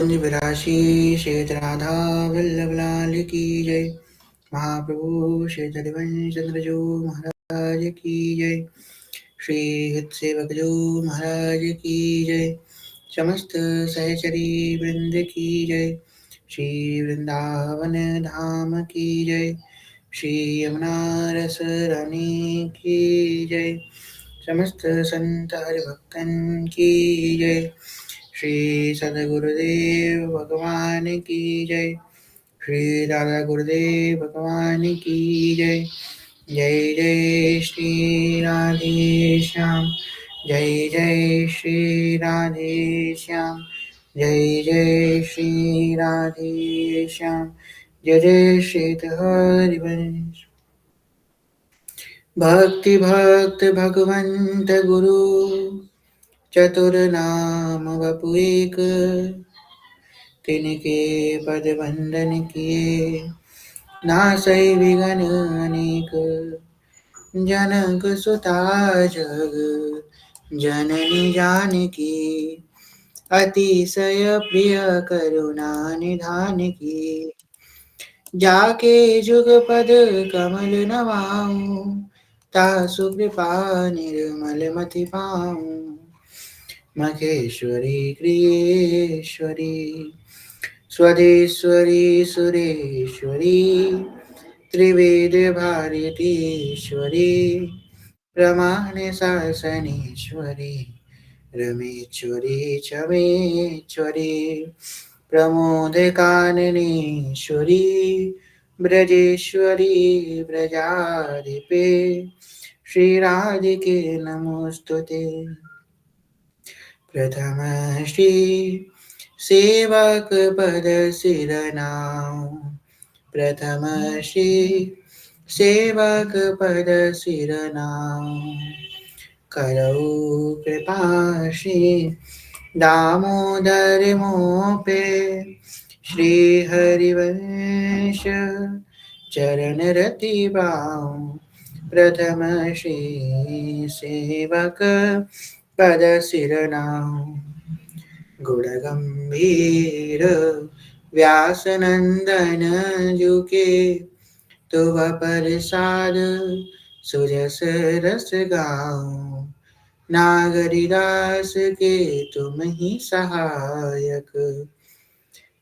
कुंज विराशी श्वेत राधा वल्लभ लाल की जय। महाप्रभु श्री हरिवंश चंद्र जो महाराज की जय। श्री हित सेवक जो महाराज की जय। समस्त सहचरी वृंद की जय। श्री वृंदावन धाम की जय। श्री यमुना रस रानी की जय। समस्त संत हरिभक्तन की जय। श्री सदगुरुदेव भगवान की जय। श्री दादा गुरुदेव भगवान की जय। जय जय श्री राधे श्याम। जय जय श्री राधे श्याम। जय जय श्री राधे श्याम। जय जय श्री हरिवंश। भक्ति भक्त भगवंत गुरु चतुर नाम वपु एक। तिनके पद वंदन किए नासै विघ्न अनेक। जनक सुता जग जननी जानकी। अतिशय प्रिय करुणा निधान की। जाके जुग पद कमल नवाऊं। तासु कृपा निर्मल मति पाऊं। मखेश्वरी क्रियेश्वरी स्वदेश्वरी सुरेश्वरी। त्रिवेद भारतीश्वरी रमाने शासनेश्वरी। रमेश्वरी चमेश्वरी प्रमोद काननेश्वरी। ब्रजेश्वरी ब्रजाधिपे श्री राधिके नमोस्तुते। प्रथम श्री सेवक पद सिरनाऊ। प्रथम श्री सेवक पद सिरनाऊ। करऊ कृपा श्री दामोदर मोपे। श्री हरिवंश चरण रति बाऊ। प्रथम श्री सेवक पद सिरनाऊ। गुण गंभीर व्यास नंदन जुके। तुम प्रसाद सुजस रस गाऊं। नागरिदास के तुम ही सहायक।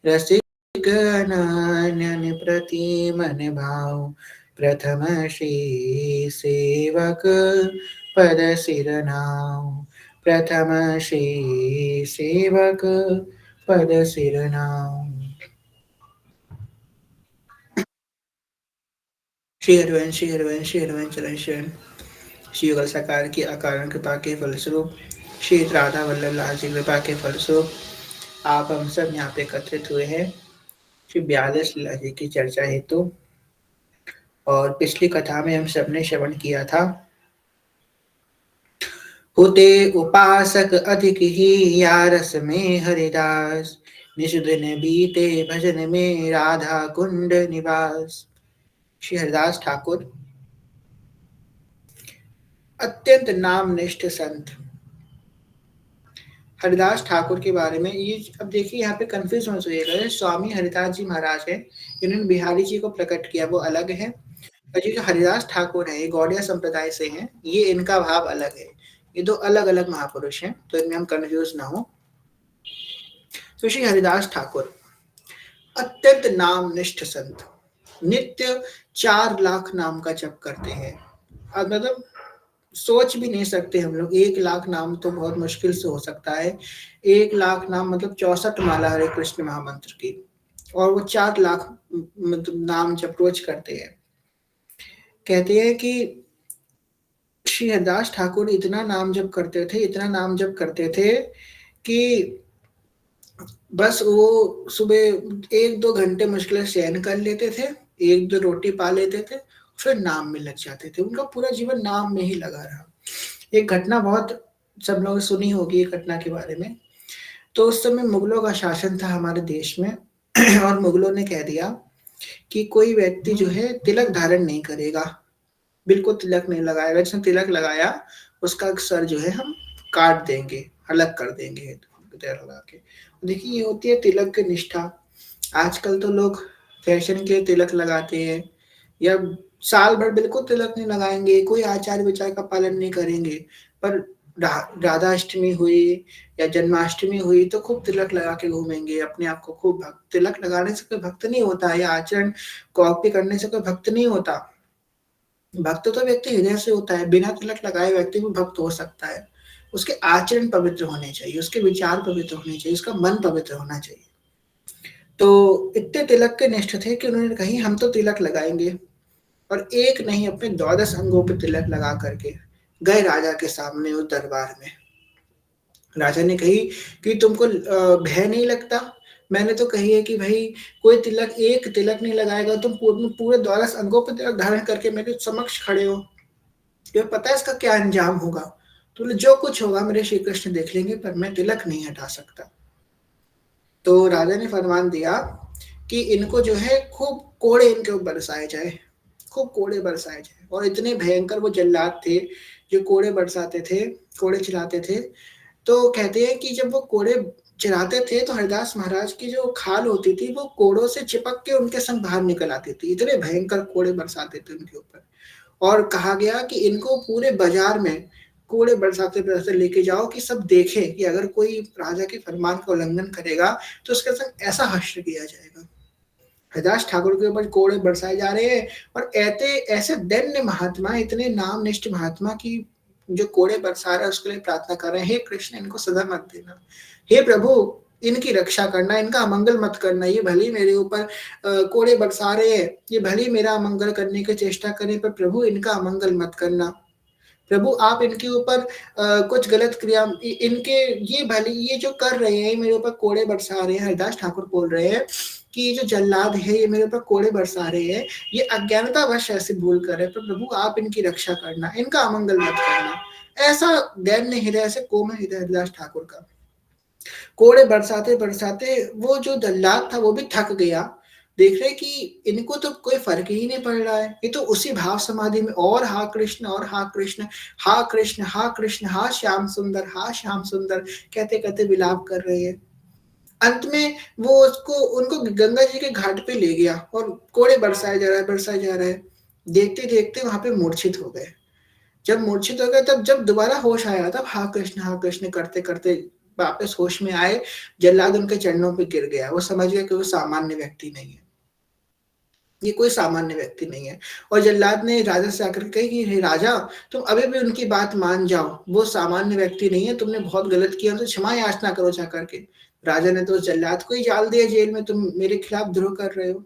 रसिक अनन्य प्रति मन भाव। प्रथम श्री सेवक पद सिरनाऊ। प्रथम श्री सेवक पद सिरनाऊ। श्री हरिवंश श्री हरिवंश श्री हरिवंश चरण शरण। श्री युगल सरकार की अकारण कृपा के फलस्वरूप श्री राधा वल्लभ लाल जी कृपा के फलस्वरूप आप हम सब यहाँ पे एकत्रित हुए हैं श्री 42 लीला जी की चर्चा हेतु। और पिछली कथा में हम सबने श्रवण किया था। होते उपासक अधिक ही या रस में हरिदास। निषुदिन बीते भजन में राधा कुंड निवास। श्री हरिदास ठाकुर अत्यंत नामनिष्ठ संत। हरिदास ठाकुर के बारे में ये अब देखिए यहाँ पे कंफ्यूज मत होइएगा। स्वामी हरिदास जी महाराज है, इन्होंने बिहारी जी को प्रकट किया, वो अलग है। और जो हरिदास ठाकुर है ये गौड़िया संप्रदाय से हैं, ये इनका भाव अलग है। ये दो अलग अलग महापुरुष हैं, तो इनमें हम कंफ्यूज ना हो। तो श्री हरिदास ठाकुर अत्यंत नामनिष्ठ संत, नित्य 4 लाख नाम का जप करते हैं। अब मतलब सोच भी नहीं सकते हम लोग, 1 लाख नाम तो बहुत मुश्किल से हो सकता है। 1 लाख नाम मतलब 64 माला हरे कृष्ण महामंत्र की, और वो 4 लाख मतलब नाम जप रोज करते हैं। कहते हैं कि श्री हरिदास ठाकुर इतना नाम जप करते थे, इतना नाम जप करते थे कि बस वो सुबह 1-2 घंटे मुश्किल से शयन कर लेते थे, 1-2 रोटी पा लेते थे, फिर नाम में लग जाते थे। उनका पूरा जीवन नाम में ही लगा रहा। एक घटना बहुत सब लोगों ने सुनी होगी एक घटना के बारे में। तो उस समय मुगलों का शासन था हमारे देश में और मुगलों ने कह दिया कि कोई व्यक्ति जो है तिलक धारण नहीं करेगा, बिल्कुल तिलक नहीं लगाएगा। जिसने तिलक लगाया उसका सर जो है हम काट देंगे, अलग कर देंगे तिलक लगा के। देखिए ये होती है तिलक की निष्ठा। आजकल तो लोग फैशन के तिलक लगाते हैं या साल भर बिल्कुल तिलक नहीं लगाएँगे, कोई आचार-विचार का पालन नहीं करेंगे। पर रा राधाष्टमी हुई या जन्माष्टमी हुई तो खूब तिलक लगा के घूमेंगे, अपने आप को खूब भक्त तिलक लगाने से कोई भक्त नहीं होता है या आचरण कॉपी करने से कोई भक्त नहीं होता। भक्त तो व्यक्ति हृदय से होता है, बिना तिलक लगाए व्यक्ति भी भक्त हो सकता है। उसके आचरण पवित्र होने चाहिए, उसके विचार पवित्र होने चाहिए, उसका मन पवित्र होना चाहिए। तो इतने तिलक के निष्ठ थे कि उन्होंने कही हम तो तिलक लगाएँगे और एक नहीं अपने 12 अंगों पे तिलक लगा करके गए राजा के सामने उस दरबार में। राजा ने कही कि तुमको भय नहीं लगता? मैंने तो कही है कि भई कोई तिलक एक तिलक नहीं लगाएगा, तुम पूरे 12 अंगों पे तिलक धारण करके मेरे समक्ष खड़े हो। तुम्हें पता है इसका क्या अंजाम होगा? तो बोले जो कुछ होगा मेरे श्री कृष्ण देख लेंगे पर मैं तिलक नहीं हटा सकता। तो राजा ने फरमान दिया कि इनको जो है खूब कोड़े इनके ऊपर बरसाए जाए, खूब कोड़े बरसाए जाए और इतने भयंकर वो जल्लाद थे, जो कोड़े बरसाते थे, कोड़े चलाते थे। तो कहते हैं कि जब वो कोड़े चलाते थे तो हरिदास महाराज की जो खाल होती थी वो कोड़ों से चिपक के उनके संग बाहर निकल आती थी। इतने भयंकर कोड़े बरसाते थे उनके ऊपर। और कहा गया कि इनको पूरे बाजार में कूड़े बरसाते-बरसाते लेके जाओ कि सब देखें कि अगर कोई राजा के फरमान का उल्लंघन करेगा, तो उसके संग ऐसा हश्र किया जाएगा। हरिदास ठाकुर के ऊपर कोड़े बरसाए जा रहे हैं और ऐते ऐसे दैन्य महात्मा, इतने नामनिष्ठ महात्मा की जो कोड़े बरसा रहा है उसके लिए प्रार्थना कर रहे हैं, हे कृष्ण इनको सजा मत देना। हे प्रभु इनकी रक्षा करना, इनका अमंगल मत करना, ये भले ही मेरे ऊपर कोड़े बरसा रहे हैं, ये भले ही मेरा अमंगल करने की चेष्टा करें पर प्रभु इनका अमंगल मत करना। प्रभु आप इनके ऊपर कुछ गलत क्रिया इनके ये भले ये जो कर रहे हैं, मेरे ऊपर कोड़े बरसा रहे हैं, हरिदास ठाकुर बोल रहे हैं कि ये जो जल्लाद है, ये मेरे ऊपर कोड़े बरसा रहे हैं, ये अज्ञानतावश ऐसे भूल कर रहे हैं, तो प्रभु आप इनकी रक्षा करना, इनका अमंगल मत करना। ऐसा दैन्य हृदय से कोमल हृदय हरिदास ठाकुर का। कोड़े बरसाते-बरसाते वो जो जल्लाद था वो भी थक गया। देख रहे कि इनको तो कोई फ़र्क ही नहीं पड़ रहा है। ये तो उसी भाव समाधि में और हा कृष्ण और हा कृष्ण, हा कृष्ण, हा कृष्ण, हा श्याम सुंदर, हा श्याम सुंदर कहते-कहते विलाप कर रहे हैं। अंत में वो उसको उनको गंगा जी के घाट पे ले गया और कोड़े बरसाया जा रहा है, बरसाया जा रहा है। देखते-देखते वहाँ पे मूर्छित हो गए। जब मूर्छित हो गए तब जब दोबारा होश आया तब हा कृष्ण करते-करते वापस होश में आए, जल्लाद उनके चरणों पे गिर गया। वो समझ गया कि वो सामान्य व्यक्ति नहीं है। ये कोई सामान्य व्यक्ति नहीं है और जल्लाद ने राजा से आकर के कही कि हे राजा, तुम अभी भी उनकी बात मान जाओ। वो सामान्य व्यक्ति नहीं है, तुमने बहुत गलत किया, उनसे क्षमा याचना करो जा कर के। राजा ने तो उस जल्लाद को ही डाल दिया जेल में, तुम मेरे खिलाफ द्रोह कर रहे हो।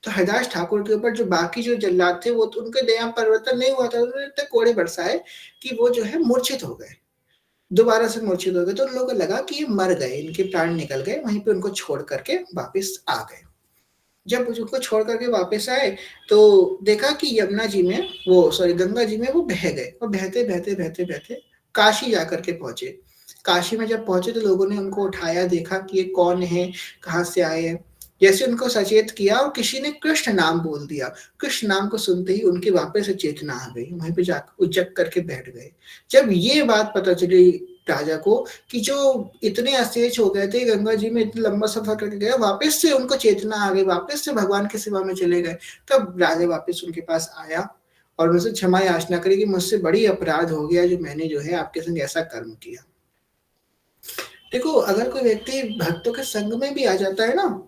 तो हरिदास ठाकुर के ऊपर जो बाकी जो जल्लाद थे, वो तो उनके दया परिवर्तन नहीं हुआ था, उन्होंने इतने कोड़े बरसाए कि वो जो है मूर्छित हो गए। दोबारा से मूर्छित हो गए, तो उन लोगों को लगा कि ये मर गए, इनके प्राण निकल गए, वहीं पे उनको छोड़ कर के वापिस आ गए। जब उनको छोड़ कर के वापस आए, तो देखा कि यमुना जी में वो सॉरी गंगा जी में वो बह गए और बहते काशी जाकर के पहुँचे। काशी में जब पहुँचे तो लोगों ने उनको उठाया, देखा कि ये कौन है, कहाँ से आए हैं। जैसे उनको सचेत किया और किसी ने कृष्ण नाम बोल दिया। कृष्ण नाम को सुनते ही उनकी वापस से चेतना आ गई, वहीं पे जाकर उचक करके बैठ गए। जब ये बात पता चली राजा को कि जो इतने असचेत हो गए थे, गंगा जी में इतना लंबा सफ़र करके गए, वापस से उनको चेतना आ गई, वापस से भगवान की सेवा में चले गए। तब राजा वापस उनके पास आया और उनसे क्षमा याचना करी कि मुझसे बड़ी अपराध हो गया जो मैंने जो है आपके संग ऐसा कर्म किया। देखो, अगर कोई व्यक्ति भक्तों के संग में भी आ जाता है ना,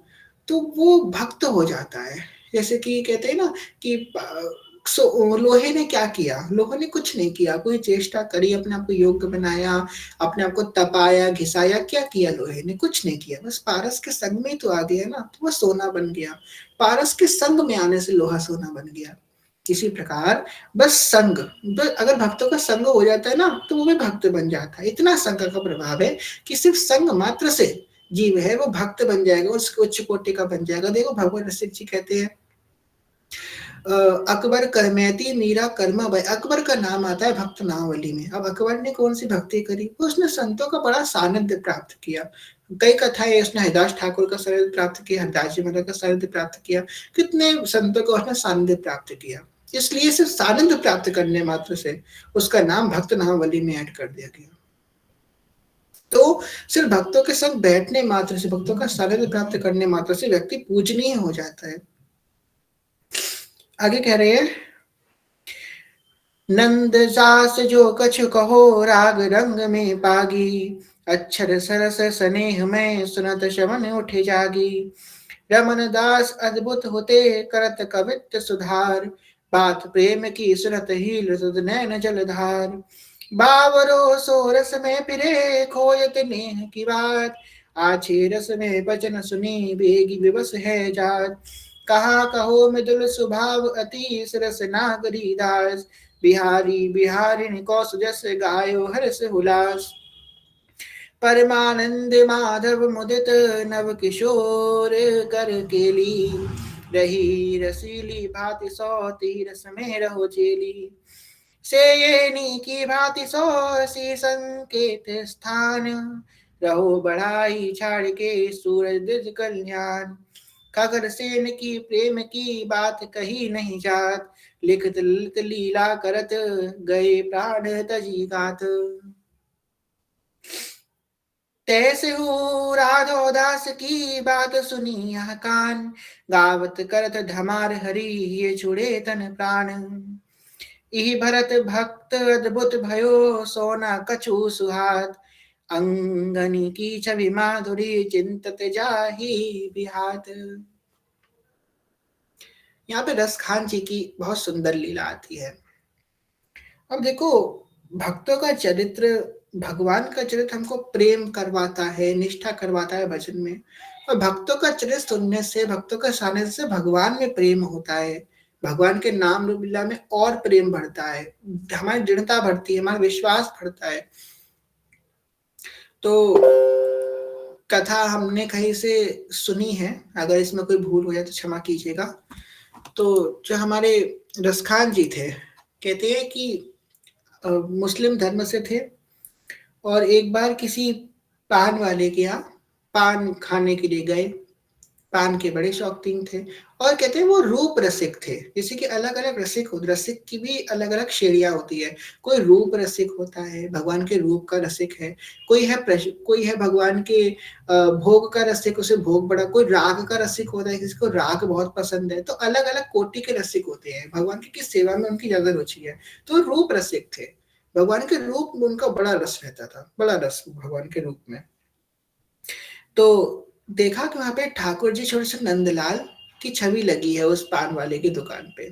तो वो भक्त हो जाता है। जैसे कि कहते हैं ना कि लोहे ने क्या किया? लोहे ने कुछ नहीं किया, कोई चेष्टा करी, अपने आप को योग्य बनाया, अपने आप को तपाया, घिसाया, क्या किया लोहे ने? कुछ नहीं किया, बस पारस के संग में ही तो आ गया ना, तो वो सोना बन गया। पारस के संग में आने से लोहा सोना बन गया। इसी प्रकार बस संग अगर भक्तों का संग हो जाता है ना, तो वो भी भक्त बन जाता है। इतना संग का प्रभाव है कि सिर्फ संग मात्र से जीव है वो भक्त बन जाएगा, उसके उच्च कोटि का बन जाएगा। देखो भगवान रसिक जी कहते हैं अकबर करमैती मीरा कर्मा भय। अकबर का नाम आता है भक्त नामावली में। अब अकबर ने कौन सी भक्ति करी? उसने संतों का बड़ा सानिध्य प्राप्त किया। कई कथाएं उसने हरिदास ठाकुर का सानिध्य प्राप्त किया, हरदास जी महाराज का सानिध्य प्राप्त किया, कितने संतों का उसने सानिध्य प्राप्त किया। इसलिए सिर्फ सानिध्य प्राप्त करने मात्र से उसका नाम भक्त नामावली में ऐड कर दिया गया। तो सिर्फ भक्तों के संग बैठने मात्र से, भक्तों का सानिध्य प्राप्त करने मात्र से व्यक्ति पूजनीय हो जाता है। आगे कह रहे हैं, नंद सास जो कछु कहो राग रंग में पागी, अक्षर सरस स्नेह में सुनत शवन उठे जागी। रमन दास अद्भुत होते करत कवित्त सुधार, बात प्रेम की सुनत ही लसुत नैन जलधार। बावरो सोरस में फिरे खोयत नेह की बात, आछे रस में बचन सुनी बेगी विवश है जात। कहा कहो मृदुल स्वभाव अति सरस नागरी दास, बिहारी बिहारिणी कौश जस गायो हर्ष हुलास। परमानंद माधव मुदित नव किशोर कर केली, रही रसीली भांति सौ तीरस में रहो चेली। से ये नी की भांति सौ सी संकेत स्थान, रहो बढ़ाई छाड़ के सूरज दिज कल्याण। खगर सेन की प्रेम की बात कही नहीं जात, लिखत लिखत लीला करत गए प्राण तजी गात। तैसे हो राधो दास की बात सुनी यह कान, गावत करत धमार हरि ये छुड़े तन प्राण। इहि भरत भक्त अद्भुत भयो सोना कछु सुहात, अंगनी की छवि माधुरी चिंतत जाहि बिहात। यहाँ पे रस खान जी की बहुत सुंदर लीला आती है। अब देखो, भक्तों का चरित्र, भगवान का चरित्र हमको प्रेम करवाता है, निष्ठा करवाता है भजन में। और भक्तों का चरित्र सुनने से, भक्तों का सानिध्य से भगवान में प्रेम होता है, भगवान के नाम रूप लीला में और प्रेम बढ़ता है, हमारी दृढ़ता बढ़ती है, हमारा विश्वास बढ़ता है। तो कथा हमने कहीं से सुनी है, अगर इसमें कोई भूल हो जाए तो क्षमा कीजिएगा। तो जो हमारे रसखान जी थे, कहते हैं कि मुस्लिम धर्म से थे और एक बार किसी पान वाले के यहाँ पान खाने के लिए गए। पान के बड़े शौकीन थे और कहते हैं वो रूप रसिक थे। जैसे कि अलग अलग रसिक होते, रसिक की भी अलग अलग श्रेणियां होती है। कोई रूप रसिक होता है, भगवान के रूप का रसिक है। कोई है भगवान के भोग का रसिक, उसे भोग बड़ा। कोई राग का रसिक होता है, किसी को राग बहुत पसंद है। तो अलग अलग कोटि के रसिक होते हैं, भगवान की किस सेवा में उनकी ज्यादा रुचि है। तो रूप रसिक थे, भगवान के रूप में उनका बड़ा रस रहता था, बड़ा रस भगवान के रूप में। तो देखा कि वहां पे ठाकुर जी छोटे से नंदलाल की छवि लगी है उस पान वाले की दुकान पे।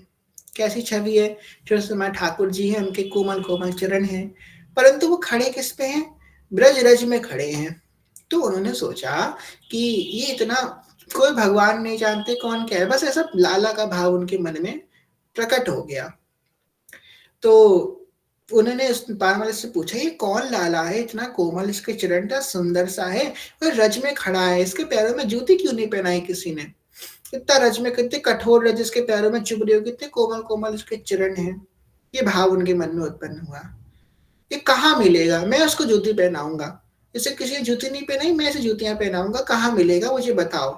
कैसी छवि है? छोटे से हमारे ठाकुर जी हैं, उनके कोमल कोमल चरण हैं, परंतु वो खड़े किस पे हैं? ब्रज रज में खड़े हैं। तो उन्होंने सोचा कि ये इतना, कोई भगवान नहीं जानते कौन क्या है, बस ऐसा लाला का भाव उनके मन में प्रकट हो गया। तो उन्होंने उस पान वाले से पूछा, ये कौन लाला है, इतना कोमल इसके चरण, था सुंदर सा है और रज में खड़ा है, इसके पैरों में जूती क्यों नहीं पहनाई किसी ने? इतना रज में, कितने कठोर रज इसके पैरों में चुभ रही हो, कितने कोमल कोमल इसके चरण हैं। ये भाव उनके मन में उत्पन्न हुआ। ये कहाँ मिलेगा? मैं उसको जूती पहनाऊंगा। इसे किसी ने जूती नहीं पहनाई, मैं इसे जूतियां पहनाऊंगा। कहाँ मिलेगा मुझे बताओ,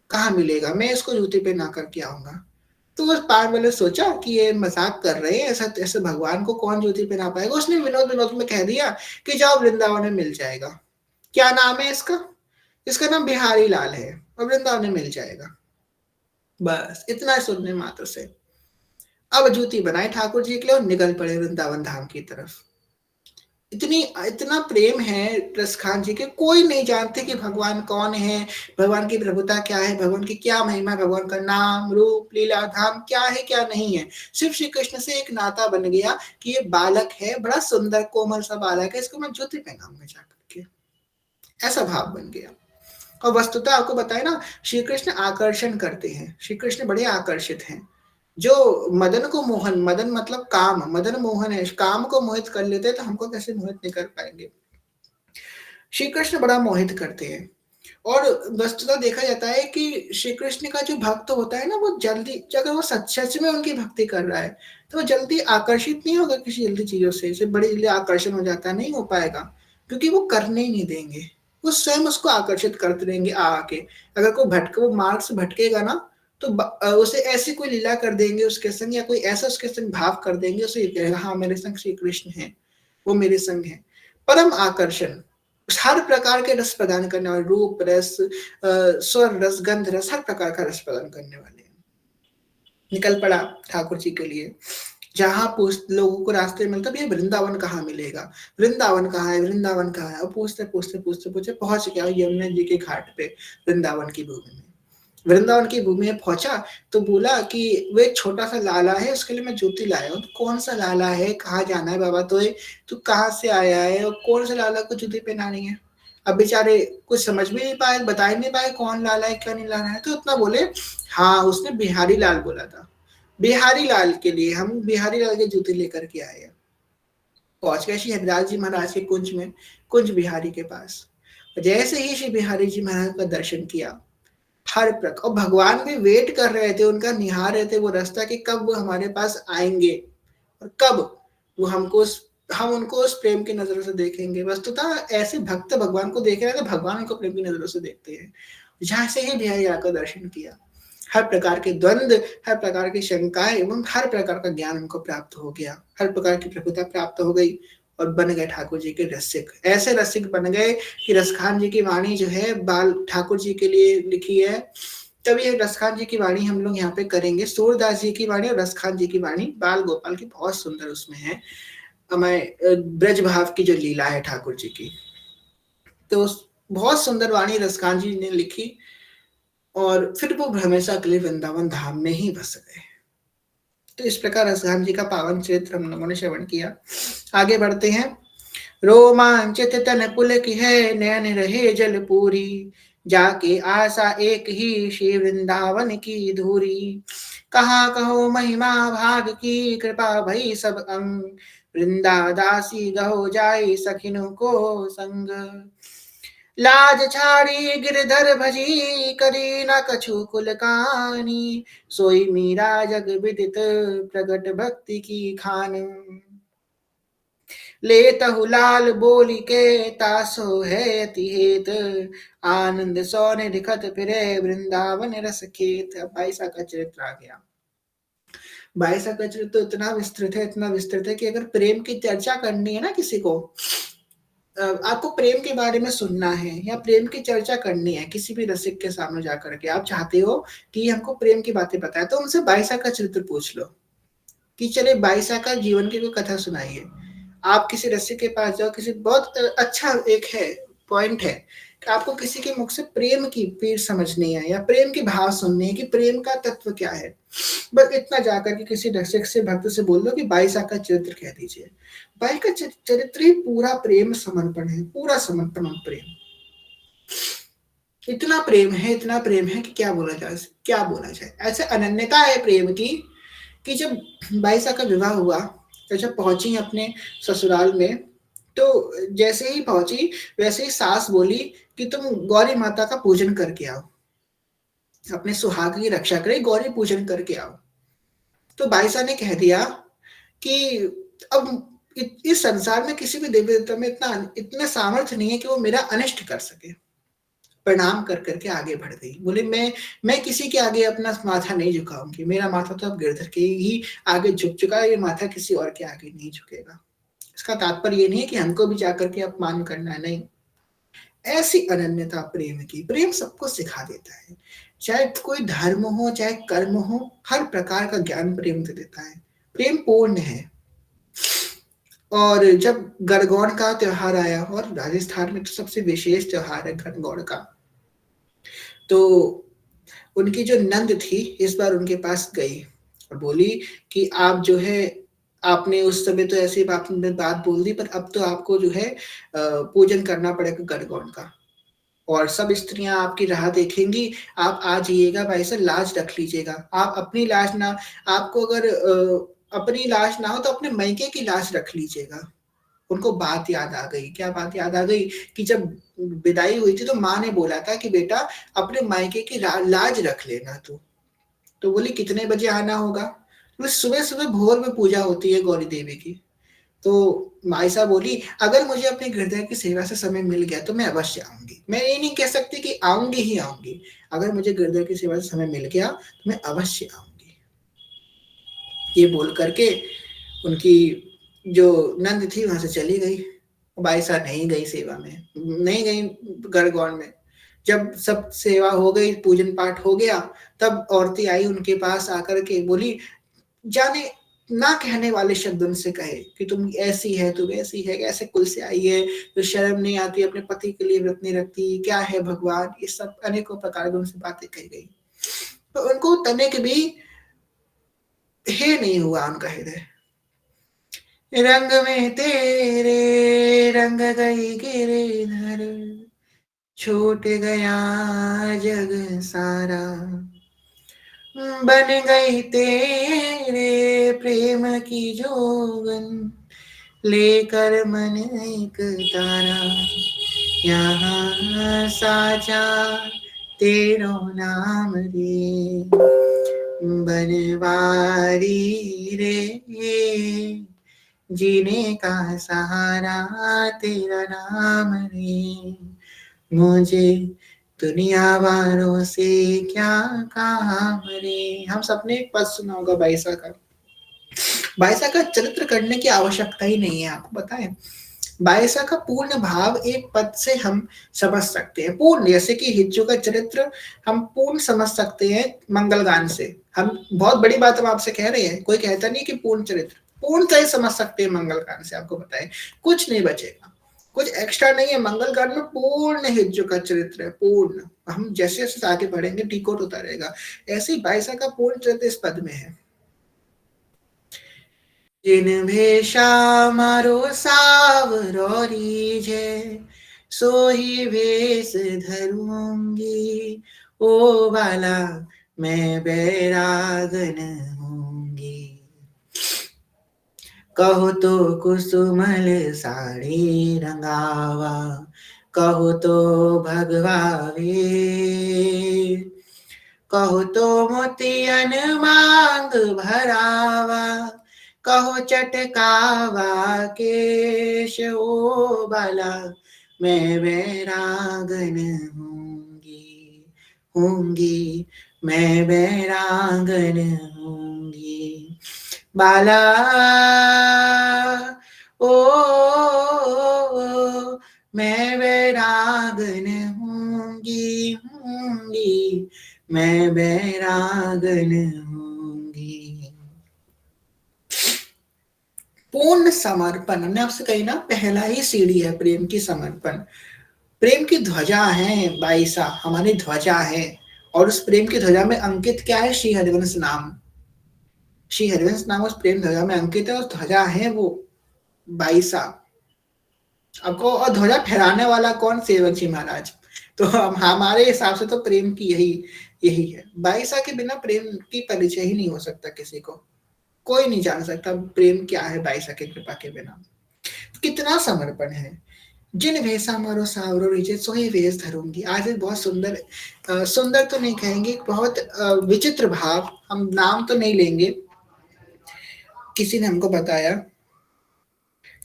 कहाँ मिलेगा? मैं इसको जूती पहना करके आऊंगा। तो उस पान वाले ने सोचा कि ये मजाक कर रहे हैं, ऐसा ऐसे भगवान को कौन जूती पहना पाएगा। उसने विनोद विनोद में कह दिया कि जाओ वृंदावन में मिल जाएगा। क्या नाम है इसका? इसका नाम बिहारी लाल है और वृंदावन में मिल जाएगा। बस इतना सुनने मात्र से अब जूती बनाई ठाकुर जी के लिए और निकल पड़े वृंदावन धाम की तरफ। इतनी इतना प्रेम है रसखान जी के, कोई नहीं जानते कि भगवान कौन है, भगवान की प्रभुता क्या है, भगवान की क्या महिमा है, भगवान का नाम रूप लीला धाम क्या है क्या नहीं है। सिर्फ श्री कृष्ण से एक नाता बन गया कि ये बालक है, बड़ा सुंदर कोमल सा बालक है, इसको मैं जूती पहनाऊंगा जाकर के, ऐसा भाव बन गया। और वस्तुतः आपको बताए ना, श्री कृष्ण आकर्षण करते हैं, श्री कृष्ण बड़े आकर्षित हैं। जो मदन को मोहन, मदन मतलब काम, मदन मोहन है, काम को मोहित कर लेते हैं, तो हमको कैसे मोहित नहीं कर पाएंगे? श्री कृष्ण बड़ा मोहित करते हैं। और वस्तुतः देखा जाता है कि श्री कृष्ण का जो भक्त होता है ना, वो जल्दी, अगर वो सच में उनकी भक्ति कर रहा है तो वो जल्दी आकर्षित नहीं होगा किसी जल्दी चीजों से बड़ी जल्दी आकर्षण हो जाता है, नहीं हो पाएगा, क्योंकि वो करने ही नहीं देंगे। वो स्वयं उसको आकर्षित करते रहेंगे आके। अगर कोई वो मार्ग से भटकेगा ना, तो उसे ऐसी कोई लीला कर देंगे उसके संग, या कोई ऐसा उसके संग भाव कर देंगे, उसे ये कहेगा हाँ मेरे संग श्री कृष्ण है, वो मेरे संग है। परम आकर्षण, हर प्रकार के रस प्रदान करने वाले, रूप रस, स्वर रस, गंध रस, हर प्रकार का रस प्रदान करने वाले। निकल पड़ा ठाकुर जी के लिए। जहाँ पूछ लोगों को रास्ते में मिलता, भैया वृंदावन कहाँ मिलेगा? वृंदावन कहाँ है? वृंदावन कहाँ है? और पूछते पहुंच गया यमुना जी के घाट पे, वृंदावन की भूमि में। वृंदावन की भूमि में पहुंचा तो बोला कि वो एक छोटा सा लाला है, उसके लिए मैं जूती लाया हूँ। कौन सा लाला है? कहाँ जाना है बाबा? तो तू कहाँ से आया है और कौन से लाला को जूती पहनानी है? अब बेचारे कुछ समझ भी नहीं पाए, बता ही नहीं पाए कौन लाला है, क्या नहीं लाना है। तो उतना बोले, हाँ उसने बिहारी लाल बोला था, बिहारी लाल के लिए हम बिहारी लाल के जूते लेकर के आए हैं। पहुंच गए श्री हरिदास जी महाराज के कुंज में, कुंज बिहारी के पास। जैसे ही श्री बिहारी जी महाराज का दर्शन किया, हर प्रकार, और भगवान भी वेट कर रहे थे, उनका निहार रहे थे वो रास्ता कि कब वो हमारे पास आएंगे और कब वो हम उनको उस प्रेम की नजरों से देखेंगे। वस्तुतः ऐसे भक्त भगवान को देख रहे थे, भगवान उनको प्रेम की नजरों से देखते हैं। जहां से ही बिहारी का दर्शन किया, हर प्रकार के द्वंद, हर प्रकार की शंकाएं एवं हर प्रकार का ज्ञान उनको प्राप्त हो गया, हर प्रकार की प्रभुता प्राप्त हो गई और बन गए ठाकुर जी के रसिक। ऐसे रसिक बन गए कि रसखान जी की वाणी जो है बाल ठाकुर जी के लिए लिखी है। तब ये रसखान जी की वाणी हम लोग यहाँ पे करेंगे। सूरदास जी की वाणी और रसखान जी की वाणी बाल गोपाल की बहुत सुंदर उसमें है। हमें ब्रज भाव की जो लीला है ठाकुर जी की, तो बहुत सुंदर वाणी रसखान जी ने लिखी और फिर वो हमेशा के लिए वृंदावन धाम में ही बस गए। तो इस प्रकार रसखान जी का पावन चरित्र हम लोगों ने श्रवण किया। आगे बढ़ते हैं। रोमांचित तन पुलक है, नयन रहे जल पूरी, जाके आशा एक ही श्री वृंदावन की धूरी। कहाँ कहो महिमा भाग की, कृपा भई सब अंग, वृंदा दासी गहो जाई सखिनु को संग। लाज छाड़ी गिरधर भजी, करी न कछु कुल कानी, सोई मीरा जग विदित प्रगट भक्ति की खान। लेतहु लाल बोली के तासो है अति हेत, आनंद सौने दिखत फिरे वृंदावन रस खेत। अब बाईसा का चरित्र आ गया। बाईसा का चरित्र तो इतना विस्तृत है, इतना विस्तृत है कि अगर प्रेम की चर्चा करनी है ना किसी को, आपको प्रेम के बारे में सुनना है या प्रेम की चर्चा करनी है किसी भी रसिक के सामने जाकर के, आप चाहते हो कि हमको प्रेम की बातें पता है, तो उनसे बाईसा का चरित्र पूछ लो कि चले बाईसा का जीवन की कोई कथा सुनाइए। आप किसी रसिक के पास जाओ, किसी बहुत अच्छा एक है पॉइंट है कि आपको किसी के मुख से प्रेम की पीर समझनी है या प्रेम की भाव सुननी है कि प्रेम का तत्व क्या है। बस इतना जाकर के किसी रसिक से भक्त से बोल दो कि बाईसा का चरित्र कह दीजिए। बाई का चरित्र ही पूरा प्रेम समर्पण है, पूरा समर्पण और प्रेम। इतना प्रेम है, इतना प्रेम है कि क्या बोला जाए, क्या बोला जाए। ऐसे अनन्यता है प्रेम की कि जब बाईसा का विवाह हुआ तो जब पहुंची अपने ससुराल में, तो जैसे ही पहुंची वैसे ही सास बोली कि तुम गौरी माता का पूजन करके आओ, अपने सुहाग की रक्षा करे, गौरी पूजन करके आओ। तो बाईसा ने कह दिया कि अब इस संसार में किसी भी देवी देवता में इतना सामर्थ्य नहीं है कि वो मेरा अनिष्ट कर सके। प्रणाम कर करके आगे बढ़ गई, बोले मैं किसी के आगे अपना माथा नहीं झुकाऊंगी, मेरा माथा तो अब गिरधर के ही आगे झुक चुका है, ये माथा किसी और के आगे नहीं झुकेगा। इसका तात्पर्य ये नहीं है कि हमको भी जाकर के अपमान करना है, नहीं। ऐसी अनन्यता प्रेम की, प्रेम सबको सिखा देता है, चाहे कोई धर्म हो चाहे कर्म हो, हर प्रकार का ज्ञान प्रेम दे देता है। प्रेम पूर्ण है। और जब गणगौर का त्योहार आया, और राजस्थान में तो सबसे विशेष त्योहार है गणगौर का, तो उनकी जो नंद थी इस बार उनके पास गई और बोली कि आप जो है, आपने उस समय तो ऐसी बात बोल दी, पर अब तो आपको जो है पूजन करना पड़ेगा गणगौर का, और सब स्त्रियां आपकी राह देखेंगी, आप आ जाइएगा भाई सर, लाज रख लीजिएगा। आप अपनी लाज ना, आपको अगर अपनी लाज ना हो तो अपने मैके की लाज रख लीजिएगा। उनको बात याद आ गई। क्या बात याद आ गई? कि जब विदाई हुई थी तो माँ ने बोला था कि बेटा अपने मायके की लाज रख लेना तू। तो बोली कितने बजे आना होगा? तो सुबह सुबह भोर में पूजा होती है गौरी देवी की। तो मायसा बोली अगर मुझे अपने हृदय की सेवा से समय मिल गया तो मैं अवश्य आऊंगी। मैं ये नहीं कह सकती कि आऊंगी ही आऊंगी, अगर मुझे हृदय की सेवा से समय मिल गया तो मैं अवश्य आऊंगी। ये बोल करके उनकी जो नंद थी वहां से चली गई। बाईसा नहीं गई सेवा में, नहीं गई गणगौर में। जब सब सेवा हो गई, पूजन पाठ हो गया, तब औरतें आई उनके पास आकर के बोली, जाने ना कहने वाले शब्द उनसे कहे कि तुम ऐसी है, तुम ऐसी है, ऐसे कुल से आई है, तो शर्म नहीं आती, अपने पति के लिए व्रत नहीं रखती, क्या है भगवान, ये सब अनेकों प्रकार की उनसे बातें कही गई। तो उनको तनिक भी हे नहीं हुआ उनका हृदय। रंग में तेरे रंग गई गिरधर, छूट गया जग सारा, बन गई तेरे प्रेम की जोगन, लेकर मन एक तारा, यहाँ साजा तेरो नाम रे, बनवारी रे, जीने का सहारा तेरा नाम रे, मुझे दुनिया वालों से क्या काम रे। हम सबने एक पद सुना होगा बाईसा का। बाईसा का चरित्र करने की आवश्यकता ही नहीं है, आपको पता है। बाईसा का पूर्ण भाव एक पद से हम समझ सकते हैं, पूर्ण, जैसे कि हिज्जू का चरित्र हम पूर्ण समझ सकते हैं मंगल गान से। हम बहुत बड़ी बात हम आपसे कह रहे हैं, कोई कहता नहीं कि पूर्ण चरित्र, पूर्ण सही समझ सकते हैं मंगल गान से, आपको बताएं कुछ नहीं बचेगा, कुछ एक्स्ट्रा नहीं है। मंगल गान में पूर्ण हिज्जू का चरित्र है, पूर्ण। हम जैसे जैसे आगे बढ़ेंगे डिकोड होता रहेगा। ऐसे ही बाईसा का पूर्ण चरित्र इस पद में है। जिन भेषा मारो सावरो रीझे, सोही भेष धरूंगी, ओ बाला मैं बैरागन होंगी। कहो तो कुसुमल साड़ी रंगावा, कहो तो भगवा वे, कहो तो मोतियन मांग भरावा, कहो चटकावा केश, ओ बाला मैं बैरागन होंगी, होंगी मैं बैरागन होंगी। बाला ओ, मैं बैरागन होंगी, होंगी मैं बैरागन होंगी। पूर्ण समर्पण, हमने आपसे कही ना, पहला ही सीढ़ी है प्रेम की, समर्पण। प्रेम की ध्वजा है बाईसा, हमारी ध्वजा है, और उस प्रेम की ध्वजा में अंकित क्या है? श्री हरिवंश नाम। श्री हरिवंश नाम उस प्रेम ध्वजा में अंकित है, उस ध्वजा है वो बाईसा। आपको, और ध्वजा फहराने वाला कौन? सेवक जी महाराज। तो हमारे हिसाब से तो प्रेम की यही यही है। बाईसा के बिना प्रेम की परिचय ही नहीं हो सकता किसी को, कोई नहीं जान सकता प्रेम क्या है बाईसा की कृपा के बिना। कितना समर्पण है। जिन भेषा मारो सावरो रीझे, सोही वेश धरूंगी। आज एक बहुत सुंदर, सुंदर तो नहीं कहेंगे, बहुत विचित्र भाव, हम नाम तो नहीं लेंगे। किसी ने हमको बताया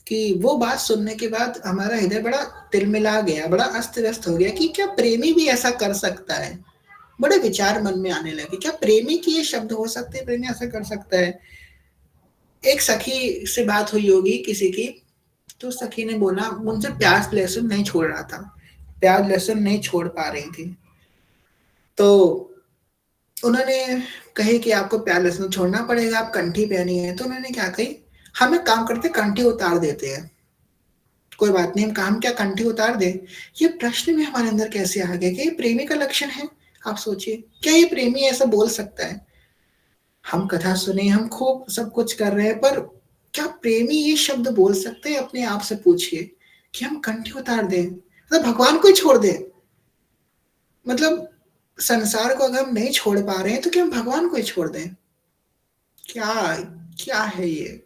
कि वो बात सुनने के बाद हमारा हृदय बड़ा तिलमिला गया, बड़ा अस्त व्यस्त हो गया कि क्या प्रेमी भी ऐसा कर सकता है। बड़े विचार मन में आने लगे, क्या प्रेमी की ये शब्द हो सकते हैं, प्रेमी ऐसा कर सकता है। एक सखी से बात हुई होगी किसी की, तो सखी ने बोला, मुझसे प्याज लहसुन नहीं छोड़ रहा था, प्याज लहसुन नहीं छोड़ पा रही थी। तो उन्होंने कही कि आपको प्याज लहसुन छोड़ना पड़ेगा, आप कंठी पहनी है। तो उन्होंने क्या कही, हम एक काम करते, कंठी उतार देते हैं। कोई बात नहीं, हम काम क्या कंठी उतार दे। ये प्रश्न भी हमारे अंदर कैसे आ गया? क्या ये प्रेमी का लक्षण है? आप सोचिए, क्या ये प्रेमी ऐसा बोल सकता है? हम कथा सुने, हम खूब सब कुछ कर रहे हैं, पर क्या प्रेमी ये शब्द बोल सकते हैं? अपने आप से पूछिए कि हम कंठी उतार दें, मतलब भगवान को ही छोड़ दें। मतलब संसार को अगर हम नहीं छोड़ पा रहे हैं, तो क्या हम भगवान को ही छोड़ दें? क्या क्या है ये?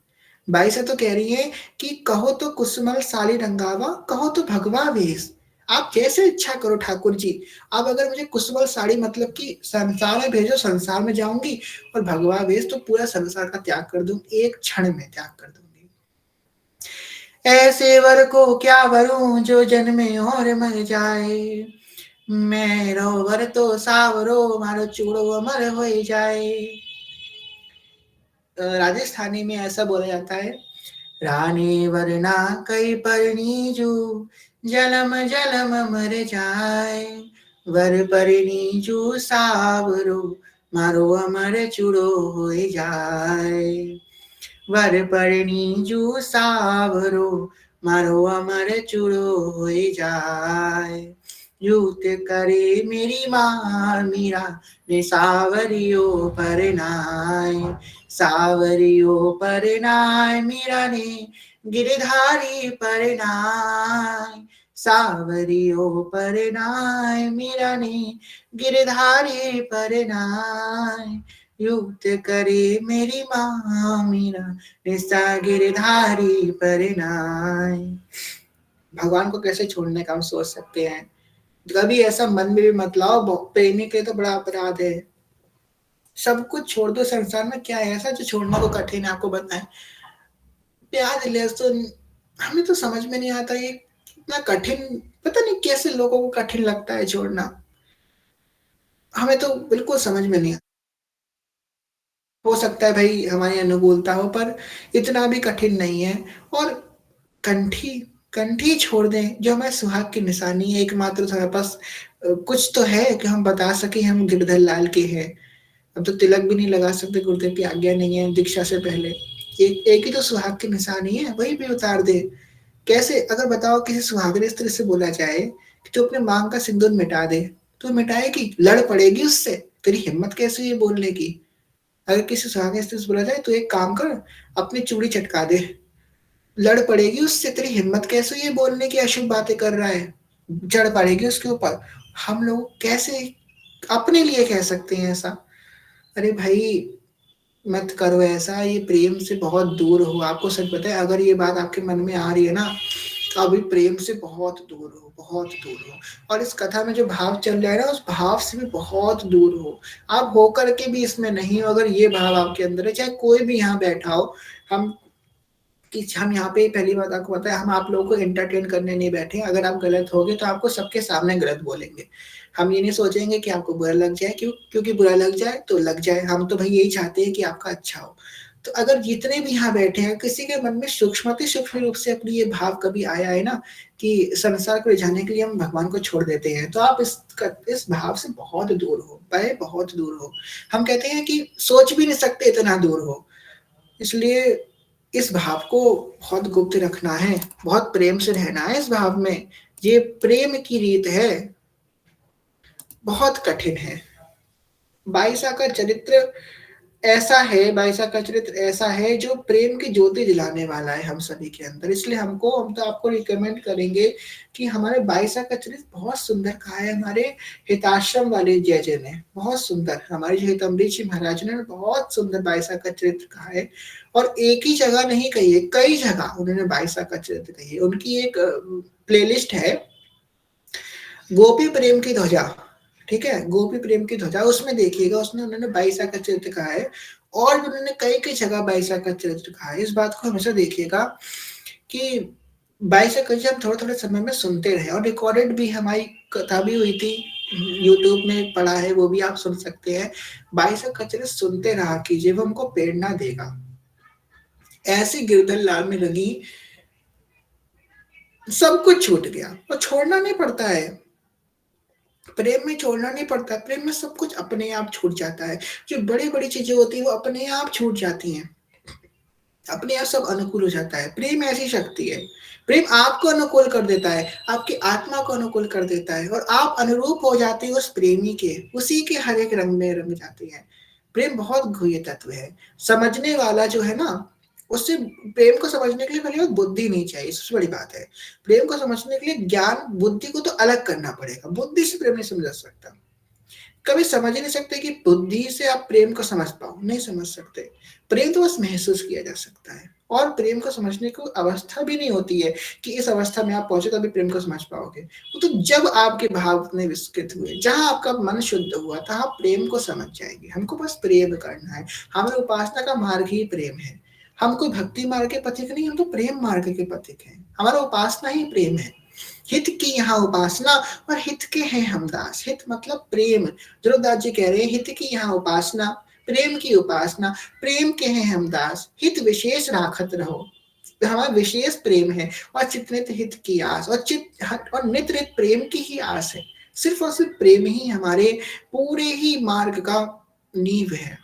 बाईसा तो कह रही है कि कहो तो कुसुमल साड़ी रंगावा, कहो तो भगवा वेश। आप जैसे इच्छा करो ठाकुर जी। आप अगर मुझे कुसुमल साड़ी मतलब कि संसार में भेजो, संसार में जाऊंगी, और भगवा वेश तो पूरा संसार का त्याग कर दूं, एक क्षण में त्याग कर दूंगी। ऐसे वर को क्या वरूं जो जन्मे और मर जाए, मेरो वर तो सावरो मारो चूड़ो अमर हो जाए। राजस्थानी में ऐसा बोला जाता है, रानी वरना कई परनीजू, जलम जलम मर जाए। वर परनीजू सावरो, मारो अमर चूड़ो हो जाए। वर परनीजू सावरो, मारो अमर चूड़ो हो जाए। यूत करे मेरी माँ मीरा, ने सावरियो पर नाय। सावरियो पर नाय, मीरा ने गिरधारी पर नाय। सावरियो पर नाय, मीरा ने गिरधारी पर नाय। युक्त करे मेरी माँ मीरा, निस्ता गिरधारी पर नाय। भगवान को कैसे छोड़ने का हम सोच सकते हैं। कभी ऐसा मन में भी मत लाओ, प्रेमी के तो बड़ा अपराध है। सब कुछ छोड़ दो, संसार में क्या है ऐसा जो छोड़ने को कठिन है, आपको बताएं। प्याज लहसुन, हमें तो समझ में नहीं आता ये कितना कठिन, पता नहीं कैसे लोगों को कठिन लगता है छोड़ना। हमें तो बिल्कुल समझ में नहीं आता। हो सकता है भाई हमारी अनुकूलता हो, पर इतना भी कठिन नहीं है। और कंठी, कंठी छोड़ दें जो हमारे सुहाग की निशानी है, एकमात्र हमारे पास कुछ तो है कि हम बता सके हम गिरधर लाल के हैं। अब तो तिलक भी नहीं लगा सकते, गुरुदेव की आज्ञा नहीं है दीक्षा से पहले। एक एक ही तो सुहाग की निशानी है, वही भी उतार दे। कैसे, अगर बताओ किसी सुहागन स्त्री से बोला जाए कि तू अपने मांग का सिंदूर मिटा दे, तो मिटाएगी? लड़ पड़ेगी उससे। तेरी हिम्मत कैसे ये बोलने की? अगर किसी सुहागन स्त्री से बोला जाए तो एक काम कर, अपनी चूड़ी चटका दे, लड़ पड़ेगी उससे। तेरी हिम्मत कैसे ये बोलने की अशुभ बातें कर रहा है, चढ़ पड़ेगी उसके ऊपर। हम लोग कैसे अपने लिए कह सकते हैं ऐसा? अरे भाई, मत करो ऐसा, ये प्रेम से बहुत दूर हो। आपको सच बताएं, अगर ये बात आपके मन में आ रही है ना, तो अभी प्रेम से बहुत दूर हो, बहुत दूर हो। और इस कथा में जो भाव चल रहा है ना, उस भाव से भी बहुत दूर हो। आप होकर के भी इसमें नहीं हो, अगर ये भाव आपके अंदर है, चाहे कोई भी यहाँ बैठा हो। हम कि हम यहाँ पे पहली बात आपको पता है, हम आप लोगों को एंटरटेन करने नहीं बैठे। अगर आप गलत होगे तो आपको सबके सामने गलत बोलेंगे। हम ये नहीं सोचेंगे कि आपको बुरा लग जाए, क्योंकि बुरा लग जाए तो लग जाए, हम तो भाई यही चाहते हैं कि आपका अच्छा हो। तो अगर जितने भी यहाँ बैठे हैं, किसी के मन में सूक्ष्म रूप से अपनी ये भाव कभी आया है ना कि संसार को रिझाने के लिए हम भगवान को छोड़ देते हैं, तो आप इस भाव से बहुत दूर हो, भाई बहुत दूर हो। हम कहते हैं कि सोच भी नहीं सकते इतना दूर हो। इसलिए इस भाव को बहुत गुप्त रखना है, बहुत प्रेम से रहना है इस भाव में। ये प्रेम की रीत है, बहुत कठिन है। बाईसा का चरित्र ऐसा है, बाईसा का चरित्र ऐसा है जो प्रेम की ज्योति दिलाने वाला है हम सभी के अंदर। इसलिए हम तो आपको रिकमेंड करेंगे कि हमारे बाईसा का चरित्र बहुत सुंदर कहा है हमारे हिताश्रम वाले जय जय ने, बहुत सुंदर। हमारे जो हितम्बरी जी महाराज ने बहुत सुंदर बाईसा का चरित्र कहा है। और एक ही जगह नहीं कही है, कई जगह उन्होंने बाईसा का चरित्र कही है। उनकी एक प्लेलिस्ट है, गोपी प्रेम की ध्वजा, ठीक है, गोपी प्रेम की ध्वजा, उसमें देखिएगा, उसमें उन्होंने बाईसा का चरित्र कहा है। और भी उन्होंने कई कई जगह बाईसा का चरित्र कहा है। इस बात को हमेशा देखिएगा कि बाईसा का चरित्र हम थोड़े थोड़े समय में सुनते रहे। और रिकॉर्डेड भी हमारी कथा भी हुई थी, यूट्यूब में पड़ा है, वो भी आप सुन सकते हैं। बाईसा का चरित्र सुनते रहा कीजिए, वो हमको प्रेरणा देगा। ऐसी गिरधर लाल में लगी, सब कुछ छूट गया। और छोड़ना नहीं पड़ता है, प्रेम में छोड़ना नहीं पड़ता, प्रेम में सब कुछ अपने आप छूट जाता है। जो बड़ी बड़ी चीजें होती है वो अपने आप छूट जाती हैं, अपने आप सब अनुकूल हो जाता है। प्रेम ऐसी शक्ति है, प्रेम आपको अनुकूल कर देता है, आपकी आत्मा को अनुकूल कर देता है, और आप अनुरूप हो जाते हो उस प्रेमी के, उसी के हर एक रंग में रंग जाते हैं। प्रेम बहुत गुह्य तत्व है। समझने वाला जो है ना, उससे प्रेम को समझने के लिए पहले बुद्धि नहीं चाहिए, सबसे बड़ी बात है। प्रेम को समझने के लिए ज्ञान बुद्धि को तो अलग करना पड़ेगा, बुद्धि से प्रेम नहीं समझा सकता। कभी समझ ही नहीं सकते कि बुद्धि से आप प्रेम को समझ पाओ, नहीं समझ सकते। प्रेम तो बस महसूस किया जा सकता है, और प्रेम को समझने को अवस्था भी नहीं होती है कि इस अवस्था में आप पहुंचे तभी प्रेम को समझ पाओगे। वो तो जब आपके भाव उतने विस्तृत हुए, जहां आपका मन शुद्ध हुआ, तहां प्रेम को समझ जाएंगे। हमको बस प्रेम करना है, हमें उपासना का मार्ग ही प्रेम है। हम कोई भक्ति मार्ग के पथिक नहीं, हम तो प्रेम मार्ग के पथिक हैं। हमारा उपासना ही प्रेम है। हित की यहाँ उपासना, और हित के हैं हम दास। हित मतलब प्रेम। ध्रुवदास जी कह रहे हैं, हित की यहाँ उपासना, प्रेम की उपासना, प्रेम के हैं हम दास, हित विशेष राखत रहो। हमारा विशेष प्रेम है और चित्नित हित की आस और और नित प्रेम की ही आस है। सिर्फ और सिर्फ प्रेम ही हमारे पूरे ही मार्ग का नींव है।